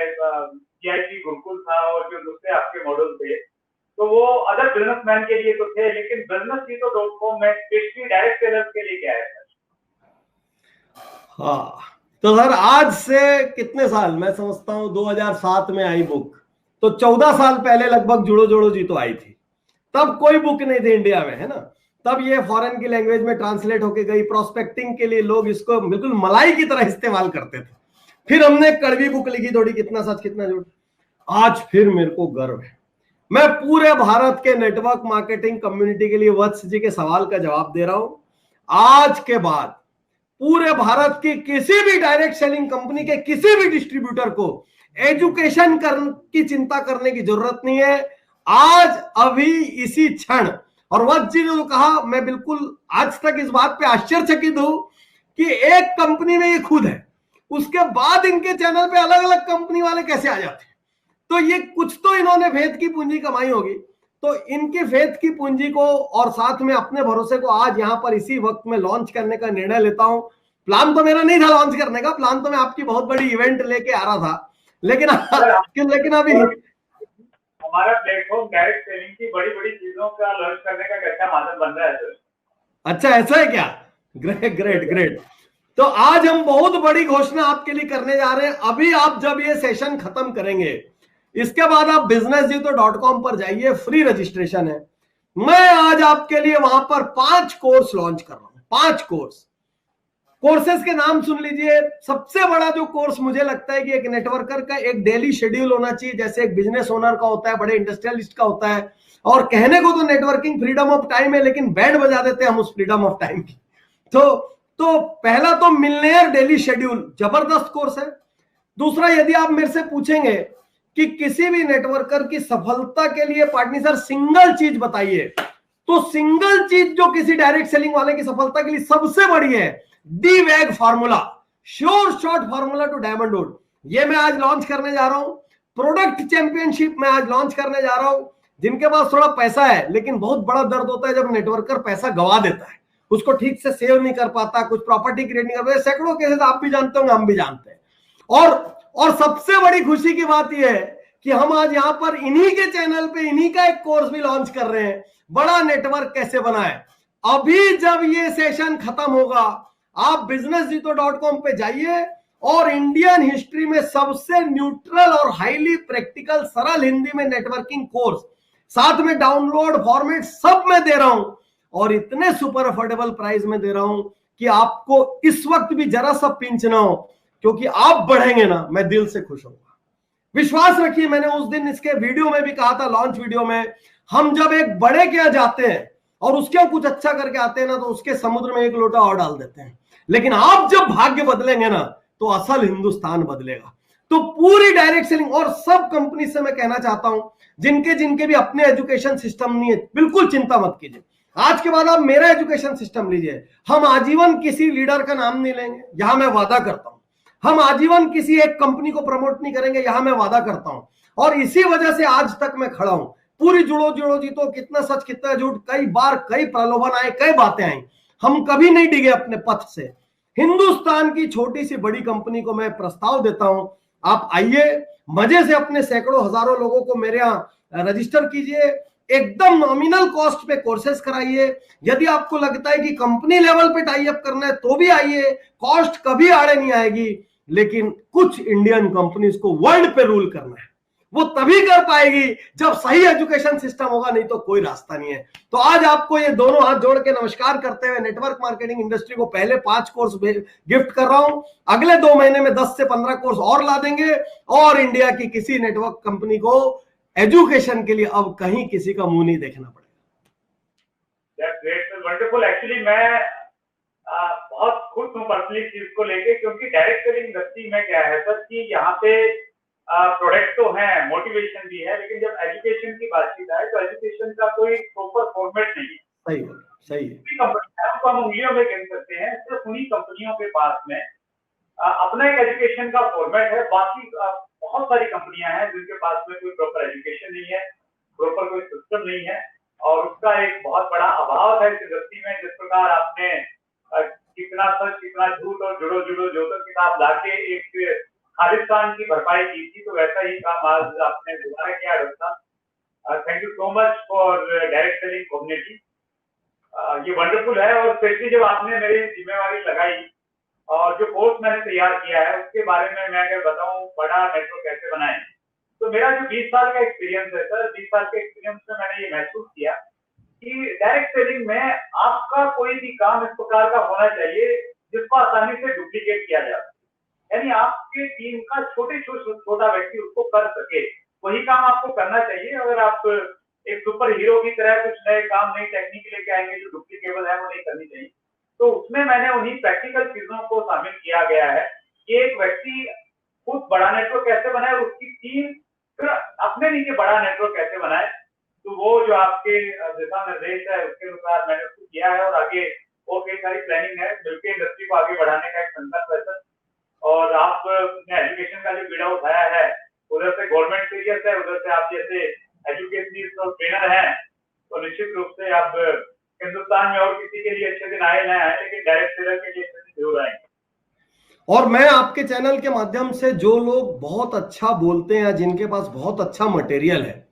CIP गुरुकुल था और जो दूसरे आपके मॉडल थे, तो वो अदर बिजनेसमैन के लिए तो थे, लेकिन businessjito.com में स्पेशली डायरेक्ट सेलर्स के लिए क्या है सर? हाँ, तो सर आज से कितने साल, मैं समझता हूँ 2007 में आई बुक, तो 14 साल पहले लगभग जुड़ो जोड़ो जी तो आई थी। तब कोई बुक नहीं थी इंडिया में, है ना। तब ये फॉरेन की लैंग्वेज में ट्रांसलेट होके गई। प्रोस्पेक्टिंग के लिए लोग इसको बिल्कुल मलाई की तरह इस्तेमाल करते थे। फिर हमने कड़वी बुक लिखी थोड़ी, कितना सच कितना झूठ। आज फिर मेरे को गर्व है, मैं पूरे भारत के नेटवर्क मार्केटिंग कम्युनिटी के लिए वत्स जी के सवाल का जवाब दे रहा हूं। आज के बाद पूरे भारत की किसी भी डायरेक्ट सेलिंग कंपनी के किसी भी डिस्ट्रीब्यूटर को एजुकेशन की चिंता करने की जरूरत नहीं है। आज अभी इसी क्षण, और वत्स जी ने जो कहा, मैं बिल्कुल आज तक इस बात पे आश्चर्यचकित हूं कि एक कंपनी में ये खुद है, उसके बाद इनके चैनल पे अलग अलग कंपनी वाले कैसे आ जाते हैं। तो ये कुछ तो इन्होंने फेथ की पूंजी कमाई होगी। तो इनके फेथ की पूंजी को और साथ में अपने भरोसे को आज यहां पर इसी वक्त में लॉन्च करने का निर्णय लेता हूं। प्लान तो मेरा नहीं था लॉन्च करने का, प्लान तो मैं आपकी बहुत बड़ी इवेंट लेके आ रहा था, लेकिन अभी हमारा प्लेटफॉर्म डायरेक्ट सेलिंग की बड़ी बड़ी चीजों का लॉन्च करने का कैसा माध्यम बन रहा है सर? अच्छा, ऐसा है क्या? Great great great. तो आज हम बहुत बड़ी घोषणा आपके लिए करने जा रहे हैं। अभी आप जब ये सेशन खत्म करेंगे, इसके बाद आप businessjito.com पर जाइए, फ्री रजिस्ट्रेशन है। मैं आज आपके लिए वहां पर 5 कोर्स लॉन्च कर रहा हूं। 5 कोर्सेस के नाम सुन लीजिए। सबसे बड़ा जो कोर्स मुझे लगता है कि एक नेटवर्कर का एक डेली शेड्यूल होना चाहिए, जैसे एक बिजनेस ओनर का होता है, बड़े इंडस्ट्रियलिस्ट का होता है। और कहने को तो नेटवर्किंग फ्रीडम ऑफ टाइम है, लेकिन बैंड बजा देते हैं हम उस फ्रीडम ऑफ टाइम की। तो तो पहला तो मिलनेयर डेली शेड्यूल जबरदस्त कोर्स है। दूसरा, यदि आप मेरे से पूछेंगे कि किसी भी नेटवर्कर की सफलता के लिए पार्टनर सर सिंगल चीज बताइए, तो सिंगल चीज जो किसी डायरेक्ट सेलिंग वाले की सफलता के लिए सबसे बड़ी है, the wag formula, sure short formula to diamond wood. ये मैं आज लॉन्च करने जा रहा हूं। प्रोडक्ट चैंपियनशिप में आज लॉन्च करने जा रहा हूं। जिनके पास थोड़ा पैसा है, लेकिन बहुत बड़ा दर्द होता है जब नेटवर्कर पैसा गवा देता है, उसको ठीक से सेव नहीं कर पाता, कुछ प्रॉपर्टी क्रिएट नहीं कर पाता, सैकड़ों केसेस आप भी जानते होंगे, हम भी जानते हैं। और सबसे बड़ी खुशी की बात यह है कि हम आज यहां पर इन्हीं के चैनल पे इन्हीं का एक कोर्स भी लॉन्च कर रहे हैं, बड़ा नेटवर्क कैसे बनाए। अभी जब ये सेशन खत्म होगा, आप businessjito.com पे जाइए और इंडियन हिस्ट्री में सबसे न्यूट्रल और हाईली प्रैक्टिकल सरल हिंदी में नेटवर्किंग कोर्स, साथ में डाउनलोड फॉर्मेट सब मैं दे रहा हूं, और इतने सुपर अफोर्डेबल प्राइस में दे रहा हूं कि आपको इस वक्त भी जरा सा पिंच ना हो, क्योंकि आप बढ़ेंगे ना, मैं दिल से खुश होऊंगा। विश्वास रखिए, मैंने उस दिन इसके वीडियो में भी कहा था, लॉन्च वीडियो में, हम जब एक बड़े के यहाँ जाते हैं और उसके यहाँ कुछ अच्छा करके आते हैं ना, तो उसके समुद्र में एक लोटा और डाल देते हैं। लेकिन आप जब भाग्य बदलेंगे ना, तो असल हिंदुस्तान बदलेगा। तो पूरी डायरेक्ट सेलिंग, और सब कंपनी से मैं कहना चाहता हूं, जिनके भी अपने एजुकेशन सिस्टम नहीं है, बिल्कुल चिंता मत कीजिए। आज के बाद आप मेरा एजुकेशन सिस्टम लीजिए। हम आजीवन किसी लीडर का नाम नहीं लेंगे, यहां मैं वादा करता हूं। हम आजीवन किसी एक कंपनी को प्रमोट नहीं करेंगे, यहां मैं वादा करता हूं। और इसी वजह से आज तक मैं खड़ा हूं। पूरी जुड़ो जीतो, कितना सच कितना झूठ, कई बार कई प्रलोभन आए, कई बातें आई, हम कभी नहीं डिगे अपने पथ से। हिंदुस्तान की छोटी सी बड़ी कंपनी को मैं प्रस्ताव देता हूं, आप आइए, मजे से अपने सैकड़ों हजारों लोगों को मेरे यहाँ रजिस्टर कीजिए, एकदम नॉमिनल कॉस्ट पे कोर्सेज कराइए। यदि आपको लगता है कि कंपनी लेवल पे टाई अप करना है तो भी आइए, कॉस्ट कभी आड़े नहीं आएगी। लेकिन कुछ इंडियन कंपनीज को वर्ल्ड पे रूल करना है, वो तभी कर पाएगी जब सही एजुकेशन सिस्टम होगा, नहीं तो कोई रास्ता नहीं है। तो आज आपको ये दोनों हाथ जोड़ के नमस्कार करते हुए नेटवर्क मार्केटिंग इंडस्ट्री को पहले 5 कोर्स गिफ्ट कर रहा हूं। अगले 2 महीने में 10 से 15 कोर्स और ला देंगे, और इंडिया की किसी नेटवर्क कंपनी को एजुकेशन के लिए अब कहीं किसी का मुंह नहीं देखना पड़ेगा। वंडरफुल। एक्चुअली मैं बहुत खुश हूँ पर्सनली चीज को लेके, क्योंकि डायरेक्ट सेलिंग इंडस्ट्री में क्या है सर कि यहाँ पे प्रोडक्ट तो है, मोटिवेशन भी है, लेकिन जब एजुकेशन की बातचीत आए तो एजुकेशन का कोई प्रॉपर फॉर्मेट नहीं है। सही है। कंपनियां तो हम उंगलियों में गिन सकते हैं, सिर्फ उन्हीं कंपनियों के पास में अपना एक एजुकेशन का फॉर्मेट है। बाकी बहुत सारी कंपनियां हैं जिनके पास में कोई प्रॉपर एजुकेशन नहीं है, प्रॉपर कोई सिस्टम नहीं है, और उसका एक बहुत बड़ा अभाव है इस इंडस्ट्री में। जिस प्रकार आपने कितना सच कितना झूठ और जुड़ो जो तो किताब लाके एक खालिस्तान की भरपाई की थी, तो वैसा ही काम आज आपने दोबारा किया doctor. Thank you so much for direct selling community. ये वंडरफुल है, और स्पेशली जब आपने मेरी जिम्मेवारी लगाई और जो कोर्स मैंने तैयार किया है उसके बारे में मैं अगर बताऊं, बड़ा नेटवर्क कैसे बनाएं, तो मेरा जो 20 साल का एक्सपीरियंस है सर, 20 साल के एक्सपीरियंस में मैंने ये महसूस किया कि डायरेक्ट सेलिंग में आपका कोई भी काम इस प्रकार का होना चाहिए जिसको आसानी से डुप्लीकेट किया जा सके। यानी आपके टीम का छोटा व्यक्ति उसको कर सके, वही काम आपको करना चाहिए। अगर आप एक सुपर हीरो की तरह कुछ नए काम, नई टेक्निक लेके आएंगे जो डुप्लीकेबल है, वो नहीं करनी चाहिए। तो उसमें मैंने उन्हीं प्रैक्टिकल चीजों को शामिल किया गया है कि एक व्यक्ति खुद बड़ा नेटवर्क कैसे बनाए और उसकी टीम फिर अपने नीचे बड़ा नेटवर्क कैसे बनाए। तो वो जो आपके दिशा निर्देश है उसके अनुसार मैंने उसको किया है, और आगे और कई सारी प्लानिंग है मिलकर इंडस्ट्री को आगे बढ़ाने का एक संकल्प है सर। और आपने एजुकेशन का जो बीड़ा उठाया है, उधर से गवर्नमेंट सीरियस है, उधर से आप जैसे एजुकेशनिस्ट और ट्रेनर हैं, तो निश्चित रूप से आप हिंदुस्तान में और किसी के लिए अच्छे दिन आए ना आए, लेकिन डायरेक्ट सेलर के लिए अच्छे दिन जरूर आएंगे। और मैं आपके चैनल के माध्यम से जो लोग बहुत अच्छा बोलते हैं, जिनके पास बहुत अच्छा मटेरियल है,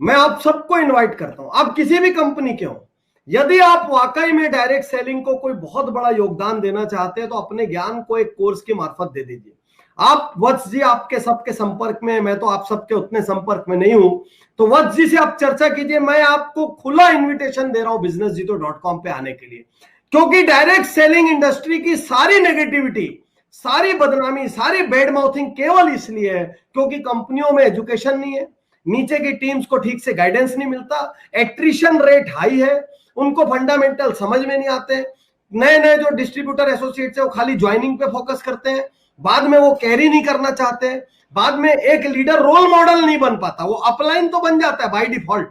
मैं आप सबको इनवाइट करता हूं। आप किसी भी कंपनी के हो, यदि आप वाकई में डायरेक्ट सेलिंग को कोई बहुत बड़ा योगदान देना चाहते हैं, तो अपने ज्ञान को एक कोर्स के मार्फत दे दीजिए। आप वत्स जी आपके सबके संपर्क में, मैं तो आप सबके उतने संपर्क में नहीं हूं, तो वत्स जी से आप चर्चा कीजिए। मैं आपको खुला इन्विटेशन दे रहा हूं businessjito.com पे आने के लिए, क्योंकि डायरेक्ट सेलिंग इंडस्ट्री की सारी नेगेटिविटी, सारी बदनामी, सारी बैड माउथिंग केवल इसलिए है क्योंकि कंपनियों में एजुकेशन नहीं है, नीचे की टीम्स को ठीक से गाइडेंस नहीं मिलता, एट्रिशन रेट हाई है, उनको फंडामेंटल समझ में नहीं आते, नए नए जो डिस्ट्रीब्यूटर एसोसिएट्स है वो खाली ज्वाइनिंग पे फोकस करते हैं, बाद में वो कैरी नहीं करना चाहते हैं, बाद में एक लीडर रोल मॉडल नहीं बन पाता, वो अपलाइन तो बन जाता है बाय डिफॉल्ट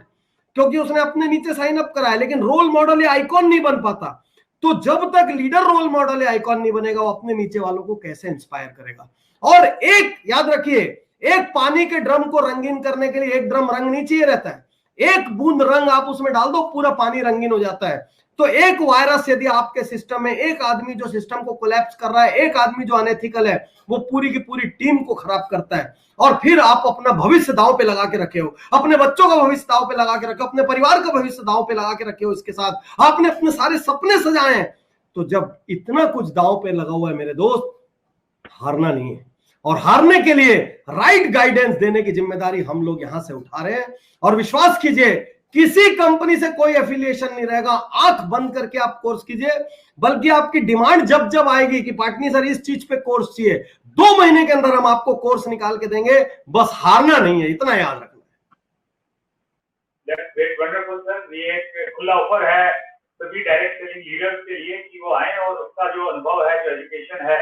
क्योंकि उसने अपने नीचे साइन अप करा है, लेकिन रोल मॉडल या आइकॉन नहीं बन पाता। तो जब तक लीडर रोल मॉडल या आइकॉन नहीं बनेगा, वो अपने नीचे वालों को कैसे इंस्पायर करेगा। और एक याद रखिए, एक पानी के ड्रम को रंगीन करने के लिए एक ड्रम रंग नहीं चाहिए रहता है, एक बूंद रंग आप उसमें डाल दो पूरा पानी रंगीन हो जाता है। तो एक वायरस यदि आपके सिस्टम में, एक आदमी जो सिस्टम को कोलैप्स कर रहा है, एक आदमी जो अनएथिकल है, वो पूरी की पूरी टीम को खराब करता है। और फिर आप अपना भविष्य दांव पे लगा के रखे हो, अपने बच्चों का भविष्य दांव पे लगा के रखे हो, अपने परिवार का भविष्य दांव पे लगा के रखे हो, इसके साथ आपने अपने सारे सपने सजाए हैं। तो जब इतना कुछ दांव पे लगा हुआ है मेरे दोस्त, हारना नहीं है। और हारने के लिए राइट गाइडेंस देने की जिम्मेदारी हम लोग यहां से उठा रहे हैं। और विश्वास कीजिए, किसी कंपनी से कोई एफिलिएशन नहीं रहेगा, आंख बंद करके आप कोर्स कीजिए। बल्कि आपकी डिमांड जब जब आएगी कि पाटनी सर इस चीज पे कोर्स चाहिए, 2 महीने के अंदर हम आपको कोर्स निकाल के देंगे। बस हारना नहीं है, इतना याद रखना है। वंडरफुल सर, ये एक खुला ऑफर है सभी डायरेक्ट सेलिंग लीडर्स के लिए कि वो आए और उसका जो अनुभव है, जो एजुकेशन है,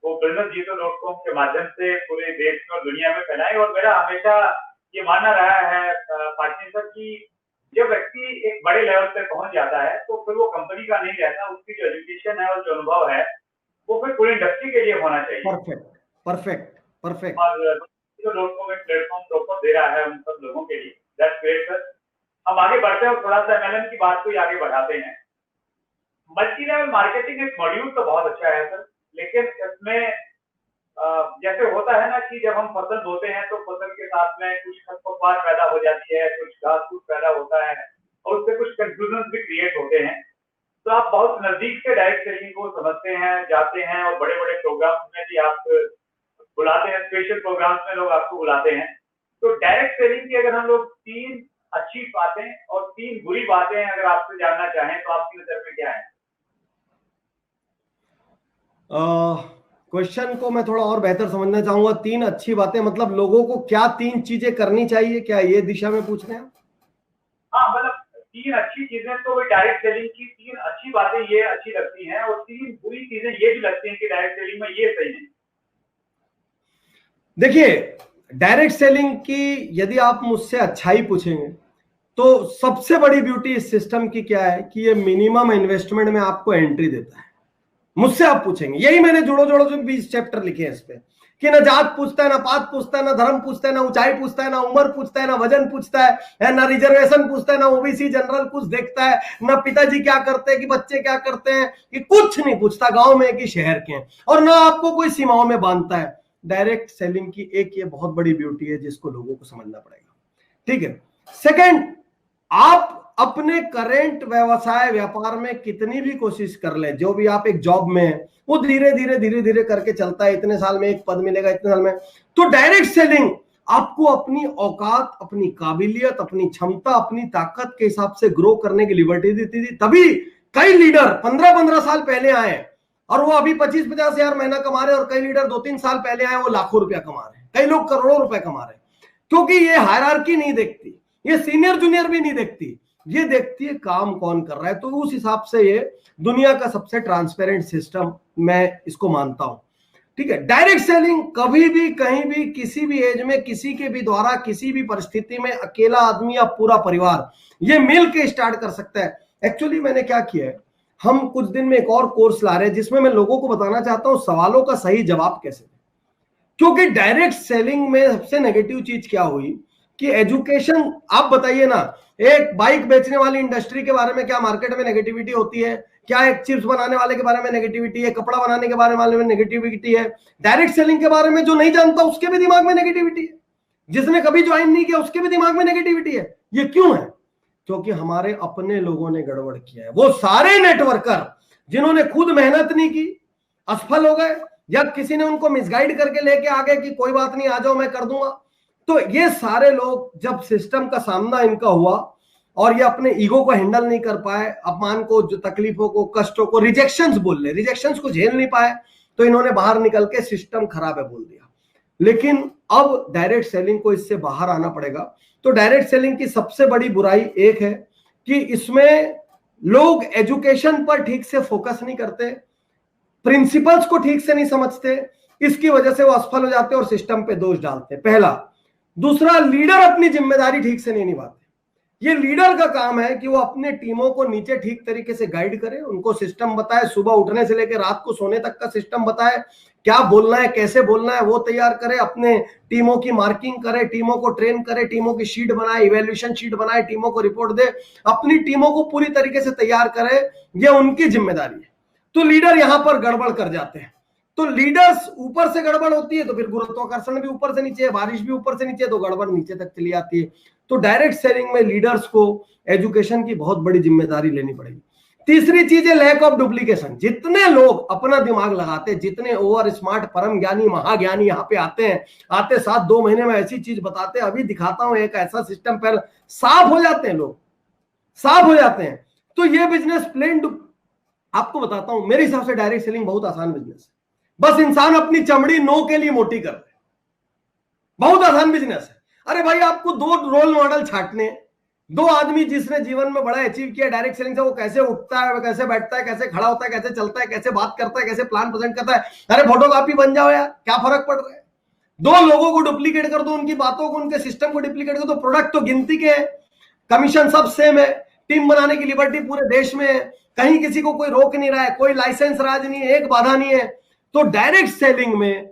वो businessgto.com के माध्यम से पूरे देश में और दुनिया में फैलाएं। और मेरा हमेशा ये मानना रहा है पाटनी सर की जब व्यक्ति एक बड़े लेवल पे पहुंच जाता है तो फिर वो कंपनी का नहीं रहता, उसकी जो एजुकेशन है और जो अनुभव है वो फिर पूरी इंडस्ट्री के लिए होना चाहिए। Perfect perfect perfect. और businessgto.com एक प्लेटफॉर्म प्रॉपर दे रहा है उन सब लोगों के लिए। That's great sir. हम आगे बढ़ते हैं और थोड़ा सा एमएलएम की बात को आगे बढ़ाते हैं। मल्टी लेवल मार्केटिंग एक मॉड्यूल तो बहुत अच्छा है सर, लेकिन इसमें जैसे होता है ना कि जब हम फसल बोते हैं तो फसल के साथ में कुछ खरपतवार पैदा हो जाती है, कुछ घास फूस पैदा होता है और उससे कुछ कंफ्यूजन भी क्रिएट होते हैं। तो आप बहुत नजदीक से डायरेक्ट सेलिंग को समझते हैं, जाते हैं और बड़े बड़े प्रोग्राम्स में भी आप बुलाते हैं, स्पेशल प्रोग्राम्स में लोग आपको बुलाते हैं। तो डायरेक्ट सेलिंग की अगर हम लोग 3 अच्छी बातें और 3 बुरी बातें अगर आपसे जानना चाहें तो आपकी नजर में क्या है? क्वेश्चन को मैं थोड़ा और बेहतर समझना चाहूंगा। 3 अच्छी बातें मतलब लोगों को क्या 3 चीजें करनी चाहिए, क्या ये दिशा में पूछ रहे हैं? हाँ, मतलब 3 अच्छी चीजें तो वो डायरेक्ट सेलिंग की 3 अच्छी बातें ये अच्छी लगती हैं और 3 बुरी चीजें ये भी लगती हैं कि डायरेक्ट सेलिंग में ये सही नहीं। देखिए, डायरेक्ट सेलिंग की यदि आप मुझसे अच्छाई पूछेंगे तो सबसे बड़ी ब्यूटी इस सिस्टम की क्या है कि ये मिनिमम इन्वेस्टमेंट में आपको एंट्री देता है। मुझसे आप पूछेंगे, यही मैंने जोड़ो जोड़ो जो 20 चैप्टर लिखे हैं इस पे कि ना जात पूछता है, ना पात पूछता है, ना धर्म पूछता है, ना ऊंचाई पूछता है, ना उम्र पूछता है, ना वजन पूछता है, ना रिजर्वेशन पूछता है, ना ओबीसी जनरल कुछ देखता है, ना पिताजी क्या करते हैं कि बच्चे क्या करते हैं, कि कुछ नहीं पूछता, गांव में कि शहर के हैं, और ना आपको कोई सीमाओं में बांधता है। डायरेक्ट सेलिंग की एक ये बहुत बड़ी ब्यूटी है जिसको लोगों को समझना पड़ेगा। ठीक है। सेकंड, आप अपने करेंट व्यवसाय व्यापार में कितनी भी कोशिश कर ले, जो भी आप एक जॉब में है वो धीरे धीरे करके चलता है, इतने साल में एक पद मिलेगा, इतने साल में। तो डायरेक्ट सेलिंग आपको अपनी औकात, अपनी काबिलियत, अपनी क्षमता, अपनी ताकत के हिसाब से ग्रो करने की लिबर्टी देती थी। तभी कई लीडर 15-15 साल पहले आए और वो अभी 25-50 हजार महीना कमा रहे, और कई लीडर 2-3 साल पहले आए वो लाखों रुपया कमा रहे, कई लोग करोड़ों रुपए कमा रहे। क्योंकि ये हायरार्की नहीं देखती, ये सीनियर जूनियर भी नहीं देखती, ये देखती है काम कौन कर रहा है। तो उस हिसाब से ये दुनिया का सबसे ट्रांसपेरेंट सिस्टम मैं इसको मानता हूं। ठीक है। डायरेक्ट सेलिंग कभी भी, कहीं भी, किसी भी एज में, किसी के भी द्वारा, किसी भी परिस्थिति में, अकेला आदमी या पूरा परिवार ये मिल के स्टार्ट कर सकता है। एक्चुअली मैंने क्या किया है, हम कुछ दिन में एक और कोर्स ला रहे हैं जिसमें मैं लोगों को बताना चाहता हूं सवालों का सही जवाब कैसे। क्योंकि डायरेक्ट सेलिंग में सबसे नेगेटिव चीज क्या हुई कि एजुकेशन, आप बताइए ना, एक बाइक बेचने वाली इंडस्ट्री के बारे में क्या मार्केट में नेगेटिविटी होती है? क्या एक चिप्स बनाने वाले के बारे में नेगेटिविटी है? कपड़ा बनाने के बारे में नेगेटिविटी है? डायरेक्ट सेलिंग के बारे में जो नहीं जानता उसके भी दिमाग में नेगेटिविटी है, जिसने कभी ज्वाइन नहीं किया उसके भी दिमाग में नेगेटिविटी है। ये क्यों है? क्योंकि हमारे अपने लोगों ने गड़बड़ किया है। वो सारे नेटवर्कर जिन्होंने खुद मेहनत नहीं की, असफल हो गए, या किसी ने उनको मिसगाइड करके लेके आ गए कि कोई बात नहीं, आ जाओ मैं कर दूंगा। तो ये सारे लोग जब सिस्टम का सामना इनका हुआ और ये अपने ईगो को हैंडल नहीं कर पाए, अपमान को, जो तकलीफों को, कष्टों को, रिजेक्शंस बोल ले, रिजेक्शंस को झेल नहीं पाए, तो इन्होंने बाहर निकल के सिस्टम खराब है बोल दिया। लेकिन अब डायरेक्ट सेलिंग को इससे बाहर आना पड़ेगा। तो डायरेक्ट सेलिंग की सबसे बड़ी बुराई एक है कि इसमें लोग एजुकेशन पर ठीक से फोकस नहीं करते, प्रिंसिपल्स को ठीक से नहीं समझते, इसकी वजह से वो असफल हो जाते हैं और सिस्टम पे दोष डालते हैं, पहला। दूसरा, लीडर अपनी जिम्मेदारी ठीक से नहीं निभाते। ये लीडर का काम है कि वो अपने टीमों को नीचे ठीक तरीके से गाइड करे, उनको सिस्टम बताए, सुबह उठने से लेकर रात को सोने तक का सिस्टम बताए, क्या बोलना है कैसे बोलना है वो तैयार करे, अपने टीमों की मार्किंग करे, टीमों को ट्रेन करे, टीमों की शीट बनाए, इवैल्यूएशन शीट बनाए, टीमों को रिपोर्ट दे, अपनी टीमों को पूरी तरीके से तैयार करे, ये उनकी जिम्मेदारी है। तो लीडर यहां पर गड़बड़ कर जाते हैं। तो लीडर्स ऊपर से गड़बड़ होती है तो फिर गुरुत्वाकर्षण भी ऊपर से नीचे है, बारिश भी ऊपर से नीचे है तो गड़बड़ नीचे तक चली आती है। तो डायरेक्ट सेलिंग में लीडर्स को एजुकेशन की बहुत बड़ी जिम्मेदारी लेनी पड़ेगी। तीसरी चीज है लैक ऑफ डुप्लीकेशन। जितने लोग अपना दिमाग लगाते हैं, जितने ओवर स्मार्ट परम ज्ञानी महाज्ञानी यहाँ पे आते हैं, आते साथ 2 महीने में ऐसी चीज बताते हैं, अभी दिखाता हूं एक ऐसा सिस्टम, पर साफ हो जाते हैं लोग, साफ हो जाते हैं। तो ये बिजनेस प्लेन आपको बताता हूं, मेरे हिसाब से डायरेक्ट सेलिंग बहुत आसान बिजनेस है। बस इंसान अपनी चमड़ी नो के लिए मोटी कर रहे, बहुत आसान बिजनेस है। अरे भाई, आपको 2 रोल मॉडल छाटने, 2 आदमी जिसने जीवन में बड़ा अचीव किया डायरेक्ट सेलिंग से, वो कैसे उठता है, कैसे बैठता है, कैसे खड़ा होता है, कैसे चलता है, कैसे बात करता है, कैसे प्लान प्रेजेंट करता है। अरे फोटोकॉपी बन जाओ यार, क्या फर्क पड़ रहा है। 2 लोगों को डुप्लीकेट कर दो, उनकी बातों को, उनके सिस्टम को डुप्लीकेट कर दो, प्रोडक्ट तो गिनती के है, कमीशन सब सेम है, टीम बनाने की लिबर्टी पूरे देश में है, कहीं किसी को कोई रोक नहीं रहा है, कोई लाइसेंस राज नहीं है, एक बाधा नहीं है। तो डायरेक्ट सेलिंग में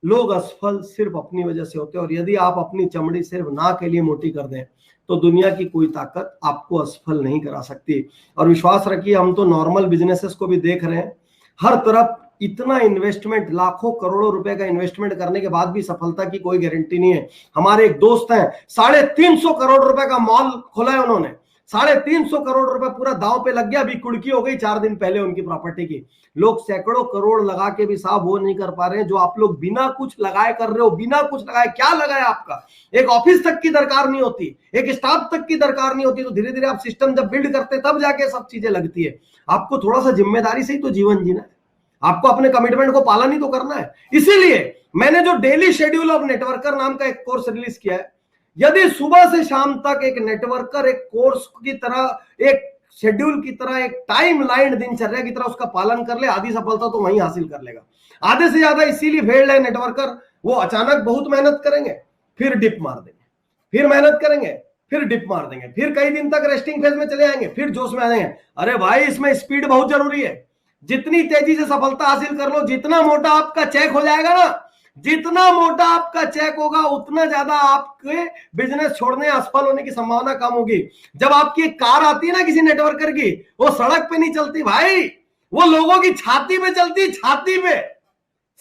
लोग असफल सिर्फ अपनी वजह से होते हैं। और यदि आप अपनी चमड़ी सिर्फ ना के लिए मोटी कर दें तो दुनिया की कोई ताकत आपको असफल नहीं करा सकती। और विश्वास रखिए, हम तो नॉर्मल बिजनेसेस को भी देख रहे हैं, हर तरफ इतना इन्वेस्टमेंट, लाखों करोड़ों रुपए का इन्वेस्टमेंट करने के बाद भी सफलता की कोई गारंटी नहीं है। हमारे एक दोस्त हैं, 350 करोड़ रुपए का मॉल खोला है उन्होंने, 350 करोड़ रुपए पूरा दांव पे लग गया, अभी कुड़की हो गई 4 दिन पहले उनकी प्रॉपर्टी की। लोग सैकड़ों करोड़ लगा के भी साहब वो नहीं कर पा रहे हैं जो आप लोग बिना कुछ लगाए कर रहे हो। बिना कुछ लगाए क्या लगाया आपका, एक ऑफिस तक की दरकार नहीं होती, एक स्टाफ तक की दरकार नहीं होती। तो धीरे धीरे आप सिस्टम जब बिल्ड करते तब जाके सब चीजें लगती है। आपको थोड़ा सा जिम्मेदारी से ही तो जीवन जीना है, आपको अपने कमिटमेंट को पालन ही तो करना है। इसीलिए मैंने जो डेली शेड्यूल ऑफ नेटवर्कर नाम का एक कोर्स रिलीज किया है। यदि सुबह से शाम तक एक नेटवर्कर एक कोर्स की तरह, एक शेड्यूल की तरह, एक टाइम लाइन दिनचर्या की तरह उसका पालन कर ले, आधी सफलता तो वहीं हासिल कर लेगा। आधे से ज्यादा इसीलिए फेल्ड है नेटवर्कर, वो अचानक बहुत मेहनत करेंगे, फिर डिप मार देंगे, फिर मेहनत करेंगे, फिर डिप मार देंगे, फिर कई दिन तक रेस्टिंग फेज में चले आएंगे, फिर जोश में आ जाएंगे। अरे भाई, इसमें स्पीड बहुत जरूरी है। जितनी तेजी से सफलता हासिल कर लो, जितना मोटा आपका चेक हो जाएगा ना, जितना मोटा आपका चेक होगा उतना ज्यादा आपके बिजनेस छोड़ने, असफल होने की संभावना कम होगी। जब आपकी कार आती है ना किसी नेटवर्कर की, वो सड़क पे नहीं चलती भाई, वो लोगों की छाती पे चलती, छाती पे,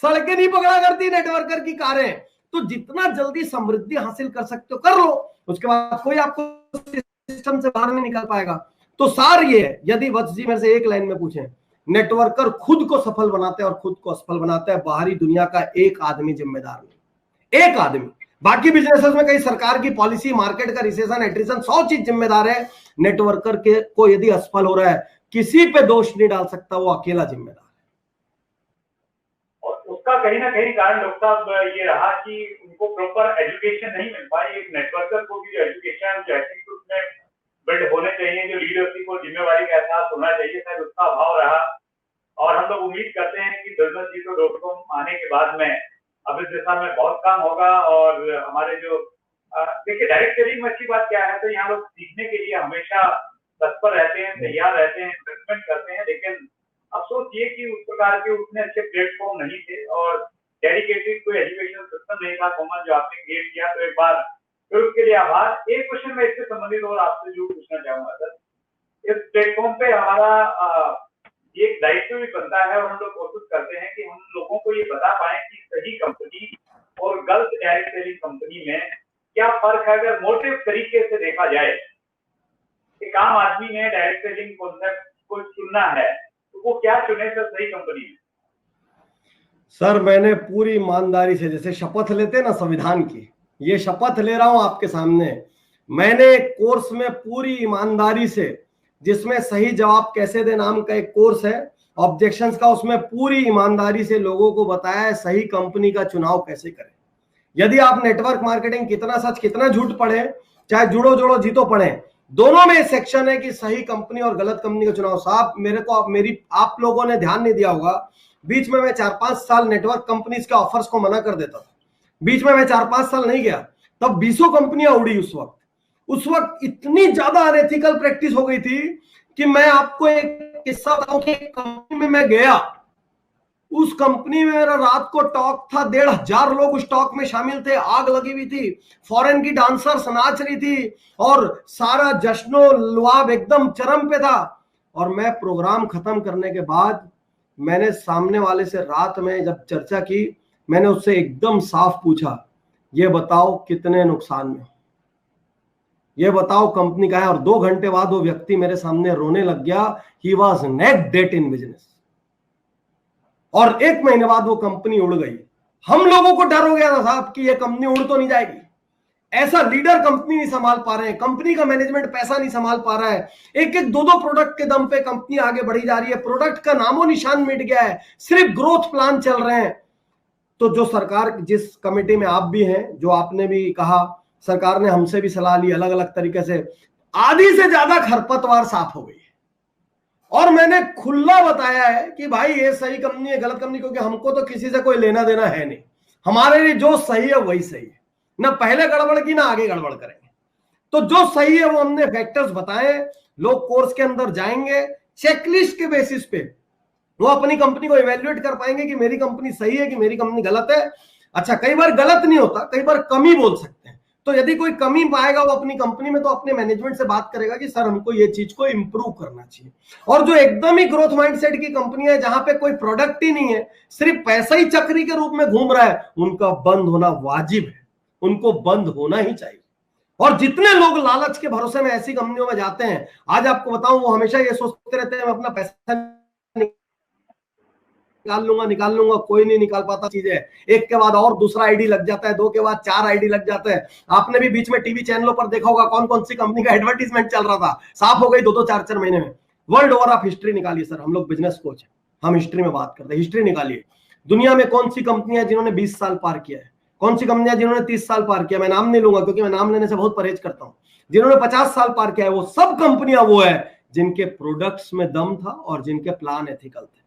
सड़कें नहीं पकड़ा करती नेटवर्कर की कारें। तो जितना जल्दी समृद्धि हासिल कर सकते हो कर लो, उसके बाद कोई आपको सिस्टम से बाहर नहीं निकल पाएगा। तो सार ये है, यदि वत्स जी मेरे से एक लाइन में पूछें, नेटवर्कर खुद को सफल बनाते हैं और खुद को असफल बनाते हैं, बाहरी दुनिया का एक आदमी जिम्मेदार नहीं, एक आदमी। बाकी बिजनेसेस में कई सरकार की पॉलिसी, मार्केट का रिसेशन, एट्रिशन, 100 चीज जिम्मेदार है। नेटवर्कर के को यदि असफल हो रहा है, किसी पे दोष नहीं डाल सकता, वो अकेला जिम्मेदार है। और उसका कहीं ना कहीं कारण डॉक्टर साहब ये रहा कि उनको प्रॉपर एजुकेशन नहीं मिल पाई। एक नेटवर्कर को भी जो एजुकेशन, जो एटीट्यूड में बिल्ड होने चाहिए, जो लीडरशिप को जिम्मेवारी का एहसास होना चाहिए, शायद उसका अभाव रहा। और हम लोग उम्मीद करते हैं कि businessgiro.com आने के बाद में अब इस दिशा में बहुत काम होगा। और हमारे जो देखिए, डायरेक्ट सेलिंग में अच्छी बात क्या है, तो यहाँ लोग सीखने के लिए हमेशा तत्पर रहते हैं, तैयार रहते हैं, इन्वेस्टमेंट करते हैं। लेकिन अफसोस ये कि उस प्रकार के उतने अच्छे प्लेटफॉर्म नहीं थे और डेडिकेटेड कोई एजुकेशन सिस्टम नहीं था कॉमन, जो आपने क्रिएट किया। तो एक बार फिर उसके लिए आभार। एक क्वेश्चन मैं इससे संबंधित और आपसे जो पूछना चाहूंगा सर, इस प्लेटफॉर्म पे हमारा ये एक दायित्व भी बनता है और हम लोग कोशिश करते हैं कि हम लोगों को ये बता पाए कि सही कंपनी और गलत डायरेक्ट सेलिंग कंपनी में क्या फर्क है। अगर मोटिव तरीके से देखा जाए, एक आम आदमी ने डायरेक्ट सेलिंग कॉन्सेप्ट को चुनना है तो वो क्या चुने सर सही कंपनी में? सर, मैंने पूरी ईमानदारी से, जैसे शपथ लेते हैं ना संविधान की, ये शपथ ले रहा हूं आपके सामने। मैंने कोर्स में पूरी ईमानदारी से, जिसमें सही जवाब कैसे दे नाम का एक कोर्स है ऑब्जेक्शंस का, उसमें पूरी ईमानदारी से लोगों को बताया है सही कंपनी का चुनाव कैसे करें। यदि आप नेटवर्क मार्केटिंग कितना सच कितना झूठ पढ़े, चाहे जुड़ो जोड़ो जीतो पढ़े, दोनों में सेक्शन है कि सही कंपनी और गलत कंपनी का चुनाव। साहब आप लोगों ने ध्यान नहीं दिया होगा, बीच में मैं 4-5 साल नेटवर्क कंपनीज के ऑफर्स को मना कर देता था, बीच में मैं 4-5 साल नहीं गया, तब 20 कंपनियां उड़ी। उस वक्त इतनी ज्यादा अनएथिकल प्रैक्टिस हो गई थी कि मैं आपको एक किस्सा बताऊं कि एक कंपनी में मैं गया, उस कंपनी में मेरा रात को टॉक था, 1,500 लोग उस टॉक में शामिल थे, आग लगी हुई थी, फॉरेन की डांसर्स नाच रही थी और सारा जश्नो लुआब एकदम चरम पे था। और मैं प्रोग्राम खत्म करने के बाद मैंने सामने वाले से रात में जब चर्चा की, मैंने उससे एकदम साफ पूछा, ये बताओ कितने नुकसान में, ये बताओ कंपनी का है। और 2 घंटे बाद वो व्यक्ति मेरे सामने रोने लग गया, he was naked in business. और 1 महीने बाद वो कंपनी उड़ गई। हम लोगों को डर हो गया था साहब कि ये कंपनी उड़ तो नहीं जाएगी, ऐसा लीडर कंपनी नहीं संभाल पा रहे हैं, कंपनी का मैनेजमेंट पैसा नहीं संभाल पा रहा है, एक 2 प्रोडक्ट के दम पे कंपनी आगे बढ़ी जा रही है, प्रोडक्ट का नामो निशान मिट गया है, सिर्फ ग्रोथ प्लान चल रहे हैं। तो जो सरकार, जिस कमेटी में आप भी हैं, जो आपने भी कहा, सरकार ने हमसे भी सलाह ली अलग अलग तरीके से, आधी से ज्यादा खरपतवार साफ हो गई है। और मैंने खुला बताया है कि भाई ये सही कंपनी है, गलत कंपनी, क्योंकि हमको तो किसी से कोई लेना देना है नहीं, हमारे लिए जो सही है वही सही है, ना पहले गड़बड़ की ना आगे गड़बड़ करेंगे। तो जो सही है वो हमने फैक्टर्स बताए, लोग कोर्स के अंदर जाएंगे, चेकलिस्ट के बेसिस पे वो अपनी कंपनी को इवेल्युएट कर पाएंगे कि मेरी कंपनी सही है कि मेरी कंपनी गलत है। अच्छा, कई बार गलत नहीं होता, कई बार कमी बोल सकते हैं, तो यदि कोई कमी पाएगा वो अपनी कंपनी में, तो अपने मैनेजमेंट से बात करेगा कि सर हमको ये चीज को इंप्रूव करना चाहिए। और जो एकदम ही ग्रोथ माइंडसेट की कंपनी है, जहां पे कोई प्रोडक्ट ही नहीं है, सिर्फ पैसा ही चक्री के रूप में घूम रहा है, उनका बंद होना वाजिब है, उनको बंद होना ही चाहिए। और जितने लोग लालच के भरोसे में ऐसी कंपनियों में जाते हैं, आज आपको बताऊं, वो हमेशा ये सोचते रहते हैं मैं अपना पैसा निकाल लूंगा, कोई नहीं निकाल पाता चीजें। एक के बाद और दूसरा आईडी लग जाता है, 2 के बाद 4 आईडी लग जाते हैं। आपने भी बीच में टीवी चैनलों पर देखा होगा कौन कौन सी कंपनी का एडवर्टीजमेंट चल रहा था, साफ हो गई 2-2, 4-4 महीने में। वर्ल्ड ओवर आप हिस्ट्री निकालिए सर, हम लोग बिजनेस कोच हैं, हम हिस्ट्री में बात करते हैं, हिस्ट्री निकालिए। दुनिया में कौन सी कंपनी है जिन्होंने 20 साल पार किया है, कौन सी कंपनियां जिन्होंने 30 साल पार किया, मैं नाम नहीं लूंगा क्योंकि मैं नाम लेने से बहुत परहेज करता हूं, जिन्होंने 50 साल पार किया है, वो सब कंपनियां वो है जिनके प्रोडक्ट्स में दम था और जिनके प्लान एथिकल थे।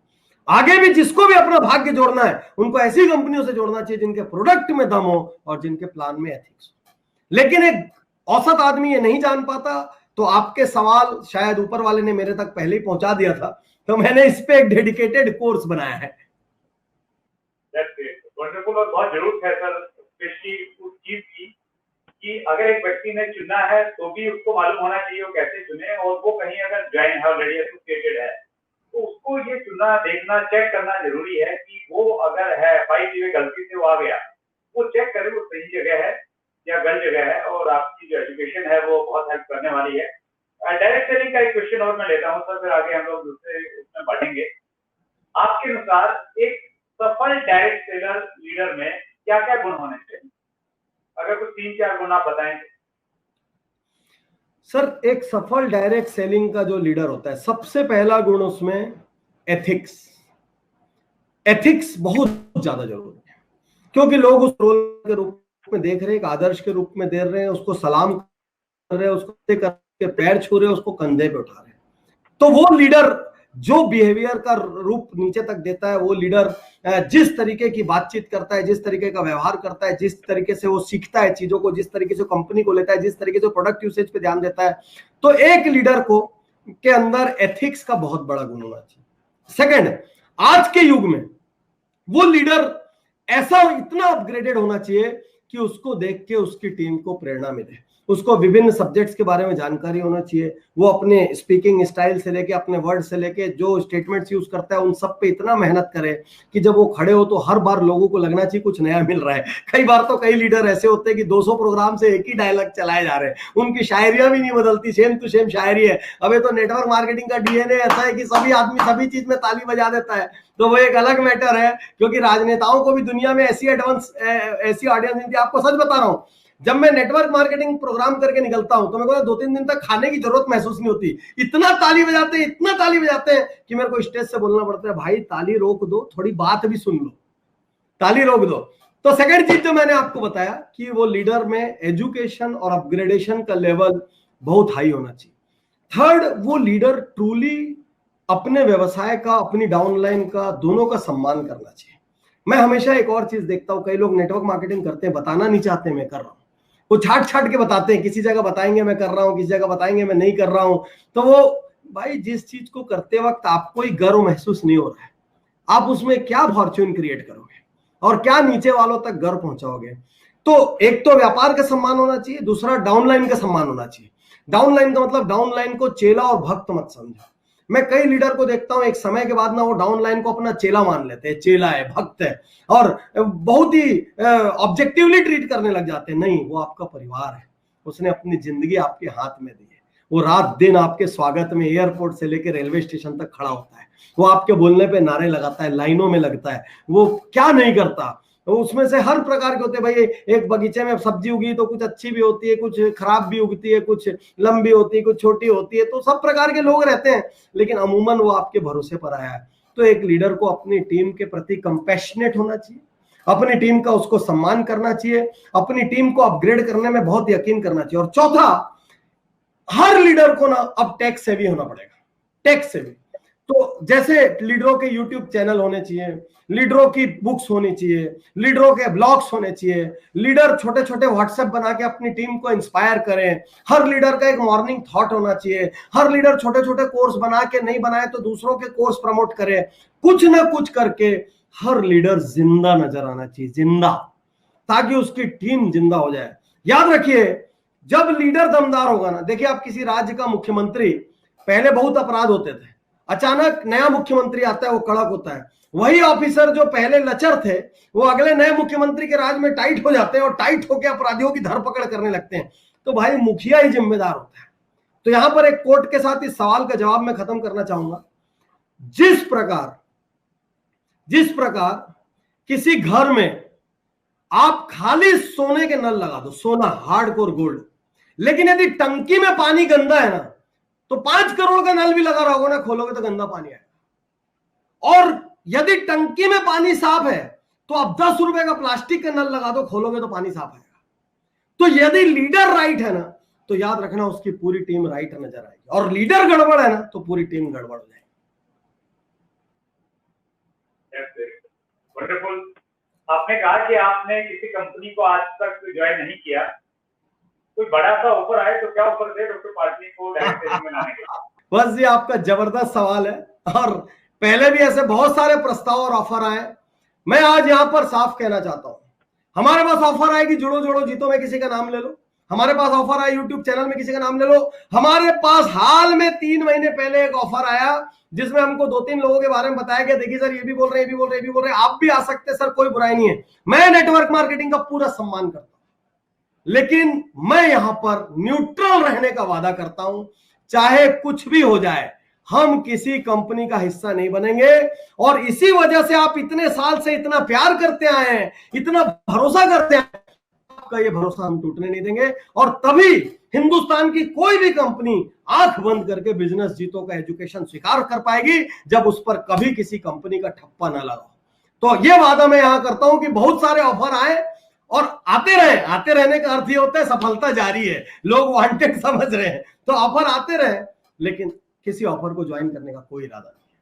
आगे भी जिसको भी अपना भाग्य जोड़ना है, उनको ऐसी कंपनियों से जोड़ना चाहिए जिनके प्रोडक्ट में दम हो और जिनके प्लान में एथिक्स हो। लेकिन एक औसत आदमी ये नहीं जान पाता। तो आपके सवाल शायद ऊपर वाले ने मेरे तक पहले ही पहुंचा दिया था, तो मैंने इस पे एक डेडिकेटेड कोर्स बनाया है। वंडरफुल, और बहुत जरूरत है सर, स्पेशली उस चीज की कि अगर एक व्यक्ति ने चुना है तो भी उसको मालूम होना चाहिए वो कैसे चुने, और वो कहीं अगर ज्वाइन है ऑलरेडी एसोसिएटेड है तो उसको ये चुनना, देखना, चेक करना जरूरी है कि वो अगर है बाई दी गलती से वो आ गया, वो चेक करे वो सही जगह है या गलत जगह है, और आपकी जो एजुकेशन है वो बहुत हेल्प करने वाली है। डायरेक्ट सेलिंग का एक क्वेश्चन और मैं लेता हूँ सर, फिर आगे हम लोग दूसरे उसमें बढ़ेंगे। आपके अनुसार एक सफल डायरेक्ट सेलर लीडर में क्या क्या गुण होने चाहिए, अगर कुछ 3-4 गुण आप बताएं। सर, एक सफल डायरेक्ट सेलिंग का जो लीडर होता है, सबसे पहला गुण उसमें एथिक्स। एथिक्स बहुत ज्यादा जरूरी है, क्योंकि लोग उस रोल के रूप में देख रहे हैं, एक आदर्श के रूप में दे रहे हैं, उसको सलाम कर रहे हैं, उसको करके पैर छू रहे हैं, उसको कंधे पे उठा रहे हैं। तो वो लीडर जो बिहेवियर का रूप नीचे तक देता है, वो लीडर जिस तरीके की बातचीत करता है, जिस तरीके का व्यवहार करता है, जिस तरीके से वो सीखता है चीजों को, जिस तरीके से कंपनी को लेता है, जिस तरीके से प्रोडक्ट यूसेज पे ध्यान देता है, तो एक लीडर को के अंदर एथिक्स का बहुत बड़ा गुण होना चाहिए। सेकंड, आज के युग में वो लीडर ऐसा इतना अपग्रेडेड होना चाहिए कि उसको देख के उसकी टीम को प्रेरणा मिले, उसको विभिन्न सब्जेक्ट्स के बारे में जानकारी होना चाहिए, वो अपने स्पीकिंग स्टाइल से लेके, अपने वर्ड से लेके, जो स्टेटमेंट्स यूज करता है उन सब पे इतना मेहनत करे कि जब वो खड़े हो तो हर बार लोगों को लगना चाहिए कुछ नया मिल रहा है। कई बार तो कई लीडर ऐसे होते हैं कि 200 प्रोग्राम से एक ही डायलॉग चलाए जा रहे हैं, उनकी शायरियां भी नहीं बदलती, सेम टू सेम शायरी है। अबे तो नेटवर्क मार्केटिंग का डीएनए ऐसा है कि सभी आदमी सभी चीज में ताली बजा देता है, तो वो एक अलग मैटर है, क्योंकि राजनेताओं को भी दुनिया में ऐसी ऑडियंस मिलती है। आपको सच बता रहा हूं, जब मैं नेटवर्क मार्केटिंग प्रोग्राम करके निकलता हूं तो मेरे को 2-3 दिन तक खाने की जरूरत महसूस नहीं होती, इतना ताली बजाते हैं, इतना ताली बजाते हैं कि मेरे को स्टेज से बोलना पड़ता है, भाई ताली रोक दो, थोड़ी बात भी सुन लो, ताली रोक दो। तो सेकंड चीज जो मैंने आपको बताया कि वो लीडर में एजुकेशन और अपग्रेडेशन का लेवल बहुत हाई होना चाहिए। थर्ड, वो लीडर ट्रूली अपने व्यवसाय का, अपनी डाउनलाइन का, दोनों का सम्मान करना चाहिए। मैं हमेशा एक और चीज देखता हूं, कई लोग नेटवर्क मार्केटिंग करते हैं, बताना नहीं चाहते मैं कर रहा हूं, वो छाट छाट के बताते हैं, किसी जगह बताएंगे मैं कर रहा हूं, किसी जगह बताएंगे मैं नहीं कर रहा हूं। तो वो भाई, जिस चीज को करते वक्त आपको ही गर्व महसूस नहीं हो रहा है, आप उसमें क्या फॉर्च्यून क्रिएट करोगे और क्या नीचे वालों तक गर्व पहुंचाओगे। तो एक तो व्यापार का सम्मान होना चाहिए, दूसरा डाउनलाइन का सम्मान होना चाहिए। डाउनलाइन का मतलब डाउनलाइन को चेला और भक्त मत समझो। मैं कई लीडर को देखता हूं, एक समय के बाद ना वो डाउनलाइन को अपना चेला मान लेते हैं, चेला है, भक्त है, और बहुत ही ऑब्जेक्टिवली ट्रीट करने लग जाते हैं। नहीं, वो आपका परिवार है, उसने अपनी जिंदगी आपके हाथ में दी है, वो रात दिन आपके स्वागत में एयरपोर्ट से लेकर रेलवे स्टेशन तक खड़ा होता है, वो आपके बोलने पे नारे लगाता है, लाइनों में लगता है, वो क्या नहीं करता। तो उसमें से हर प्रकार के होते हैं भाई। एक बगीचे में सब्जी उगी तो कुछ अच्छी भी होती है, कुछ खराब भी उगती है, कुछ लंबी होती है, कुछ छोटी होती है, तो सब प्रकार के लोग रहते हैं, लेकिन अमूमन वो आपके भरोसे पर आया है। तो एक लीडर को अपनी टीम के प्रति कंपैशनेट होना चाहिए, अपनी टीम का उसको सम्मान करना चाहिए, अपनी टीम को अपग्रेड करने में बहुत यकीन करना चाहिए। और चौथा, हर लीडर को ना अब टेक सेवी होना पड़ेगा, टेक सेवी। तो जैसे लीडरों के यूट्यूब चैनल होने चाहिए, लीडरों की बुक्स होनी चाहिए, लीडरों के ब्लॉग्स होने चाहिए, लीडर छोटे छोटे व्हाट्सएप बना के अपनी टीम को इंस्पायर करें, हर लीडर का एक मॉर्निंग थॉट होना चाहिए, हर लीडर छोटे छोटे कोर्स बना के, नहीं बनाए तो दूसरों के कोर्स प्रमोट करे, कुछ ना कुछ करके हर लीडर जिंदा नजर आना चाहिए, जिंदा, ताकि उसकी टीम जिंदा हो जाए। याद रखिए, जब लीडर दमदार होगा ना, देखिए आप किसी राज्य का मुख्यमंत्री, पहले बहुत अपराध होते थे, अचानक नया मुख्यमंत्री आता है, वो कड़क होता है। वही ऑफिसर जो पहले लचर थे, वो अगले नए मुख्यमंत्री के राज में टाइट हो जाते हैं और टाइट होकर अपराधियों की धरपकड़ करने लगते हैं। तो भाई, मुखिया ही जिम्मेदार होता है। तो यहां पर एक कोट के साथ इस सवाल का जवाब मैं खत्म करना चाहूंगा। जिस प्रकार किसी घर में आप खाली सोने के नल लगा दो, सोना, हार्डकोर गोल्ड, लेकिन यदि टंकी में पानी गंदा है ना, तो 5 करोड़ का नल भी लगा रहा होगा ना, खोलोगे तो गंदा पानी आएगा। और यदि टंकी में पानी साफ है, तो आप 10 रुपए का प्लास्टिक का नल लगा दो, खोलोगे तो पानी साफ आएगा। तो यदि लीडर राइट है ना, तो याद रखना उसकी पूरी टीम राइट नजर आएगी, और लीडर गड़बड़ है ना, तो पूरी टीम गड़बड़ हो जाएगी। वंडरफुल। आपने कहा कि आपने किसी कंपनी को आज तक ज्वाइन नहीं किया, कोई बड़ा सा ऑफर आए तो क्या ऑफर दे डॉक्टर पाटनी को डायरेक्ट सेलिंग में लाने के लिए? बस ये आपका जबरदस्त सवाल है, और पहले भी ऐसे बहुत सारे प्रस्ताव और ऑफर आए। मैं आज यहां पर साफ कहना चाहता हूं, हमारे पास ऑफर आएगी, जुड़ो जोड़ो जीतो में किसी का नाम ले लो, हमारे पास ऑफर आया यूट्यूब चैनल में किसी का नाम ले लो, हमारे पास हाल में 3 महीने पहले एक ऑफर आया जिसमें हमको 2-3 लोगों के बारे में बताया गया, देखिए सर ये भी बोल रहे हैं, ये भी बोल रहे हैं, ये भी बोल रहे हैं, आप भी आ सकते हैं सर, कोई बुराई नहीं है। मैं नेटवर्क मार्केटिंग का पूरा सम्मान करता हूं, लेकिन मैं यहां पर न्यूट्रल रहने का वादा करता हूं। चाहे कुछ भी हो जाए, हम किसी कंपनी का हिस्सा नहीं बनेंगे, और इसी वजह से आप इतने साल से इतना प्यार करते आए हैं, इतना भरोसा करते आए, आपका ये भरोसा हम टूटने नहीं देंगे। और तभी हिंदुस्तान की कोई भी कंपनी आंख बंद करके बिजनेस जीतो का एजुकेशन स्वीकार कर पाएगी, जब उस पर कभी किसी कंपनी का ठप्पा ना लगा। तो ये वादा मैं यहां करता हूं कि बहुत सारे ऑफर आए और आते रहे, आते रहने का अर्थ ये होता है सफलता जारी है, लोग वांटेड समझ रहे हैं, तो ऑफर आते रहे, लेकिन किसी ऑफर को ज्वाइन करने का कोई इरादा नहीं।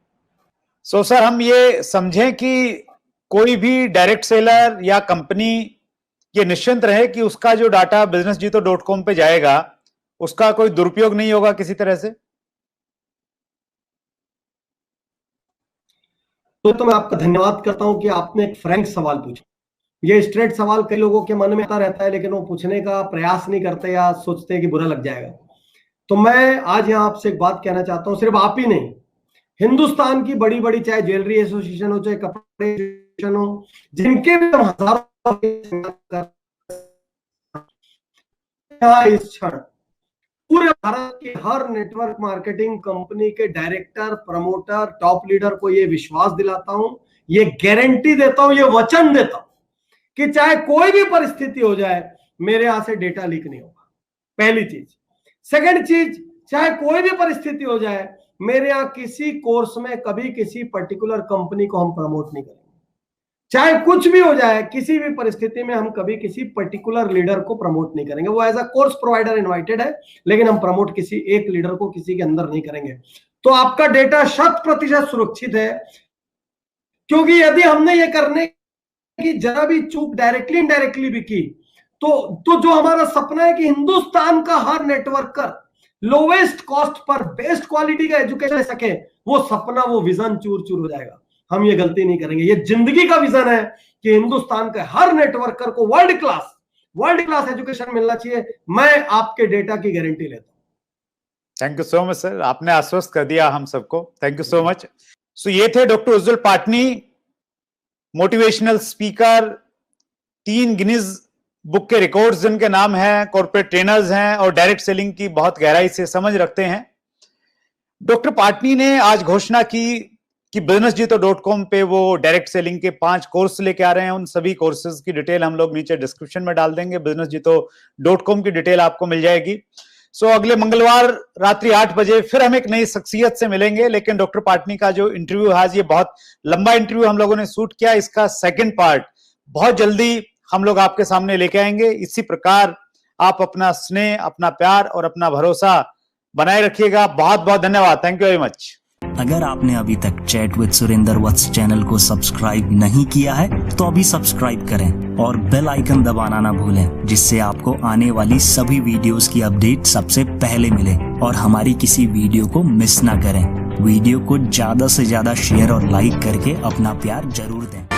सो सर, हम ये समझें कि कोई भी डायरेक्ट सेलर या कंपनी ये निश्चिंत रहे कि उसका जो डाटा businessjito.com पे जाएगा, उसका कोई दुरुपयोग नहीं होगा किसी तरह से? तो मैं आपका धन्यवाद करता हूं कि आपने एक फ्रैंक सवाल पूछा। ये स्ट्रेट सवाल कई लोगों के मन में आता रहता है, लेकिन वो पूछने का प्रयास नहीं करते या सोचते हैं कि बुरा लग जाएगा। तो मैं आज यहां आपसे एक बात कहना चाहता हूं, सिर्फ आप ही नहीं, हिंदुस्तान की बड़ी बड़ी, चाहे ज्वेलरी एसोसिएशन हो, चाहे कपड़े एसोसिएशन हो, जिनके भी हम हजारों इस क्षण पूरे भारत की हर नेटवर्क मार्केटिंग कंपनी के डायरेक्टर, प्रमोटर, टॉप लीडर को ये विश्वास दिलाता हूं, ये गारंटी देता हूं, ये वचन देता हूं कि चाहे कोई भी परिस्थिति हो जाए, मेरे यहां से डेटा लीक नहीं होगा, पहली चीज। सेकंड चीज, चाहे कोई भी परिस्थिति हो जाए, मेरे यहां किसी कोर्स में कभी किसी पर्टिकुलर कंपनी को हम प्रमोट नहीं करेंगे। चाहे कुछ भी हो जाए, किसी भी परिस्थिति में हम कभी किसी पर्टिकुलर लीडर को प्रमोट नहीं करेंगे। वो as a course provider invited है, लेकिन हम प्रमोट किसी एक लीडर को किसी के अंदर नहीं करेंगे। तो आपका डेटा 100% सुरक्षित है, क्योंकि यदि हमने ये करने की जरा भी चूक डायरेक्टली इनडायरेक्टली भी की तो जो हमारा सपना है कि हिंदुस्तान का हर नेटवर्कर लोवेस्ट कॉस्ट पर बेस्ट क्वालिटी का एजुकेशन ले सके, वो सपना, वो विजन चूर चूर हो जाएगा। हम ये गलती नहीं करेंगे। ये जिंदगी का विजन है कि हिंदुस्तान के हर नेटवर्कर को वर्ल्ड क्लास एजुकेशन मिलना चाहिए। मैं आपके डेटा की गारंटी लेता हूं। Thank you so much sir, आपने आश्वस्त कर दिया हम सबको। Thank you so much. So ये थे doctor Ujjwal Patni, motivational speaker, 3 Guinness book के रिकॉर्ड्स जिनके नाम है, कॉर्पोरेट ट्रेनर्स हैं और डायरेक्ट सेलिंग की बहुत गहराई से समझ रखते हैं। डॉक्टर पाटनी ने आज घोषणा की कि businessjito.com पे वो डायरेक्ट सेलिंग के 5 कोर्स लेके आ रहे हैं। उन सभी कोर्सेज की डिटेल हम लोग नीचे डिस्क्रिप्शन में डाल देंगे। businessjito.com की डिटेल आपको मिल जाएगी। सो अगले मंगलवार रात्रि 8 बजे फिर हम एक नई शख्सियत से मिलेंगे। लेकिन डॉक्टर पाटनी का जो इंटरव्यू आज, ये बहुत लंबा इंटरव्यू हम लोगों ने शूट किया, इसका सेकंड पार्ट बहुत जल्दी हम लोग आपके सामने लेके आएंगे। इसी प्रकार आप अपना स्नेह, अपना प्यार और अपना भरोसा बनाए रखिएगा। बहुत बहुत धन्यवाद। Thank you very much. अगर आपने अभी तक chat with Surendra Vats channel को सब्सक्राइब नहीं किया है तो अभी सब्सक्राइब करें और बेल आइकन दबाना ना भूलें, जिससे आपको आने वाली सभी वीडियोस की अपडेट सबसे पहले मिले और हमारी किसी वीडियो को मिस ना करें। वीडियो को ज्यादा से ज्यादा शेयर और लाइक करके अपना प्यार जरूर दें।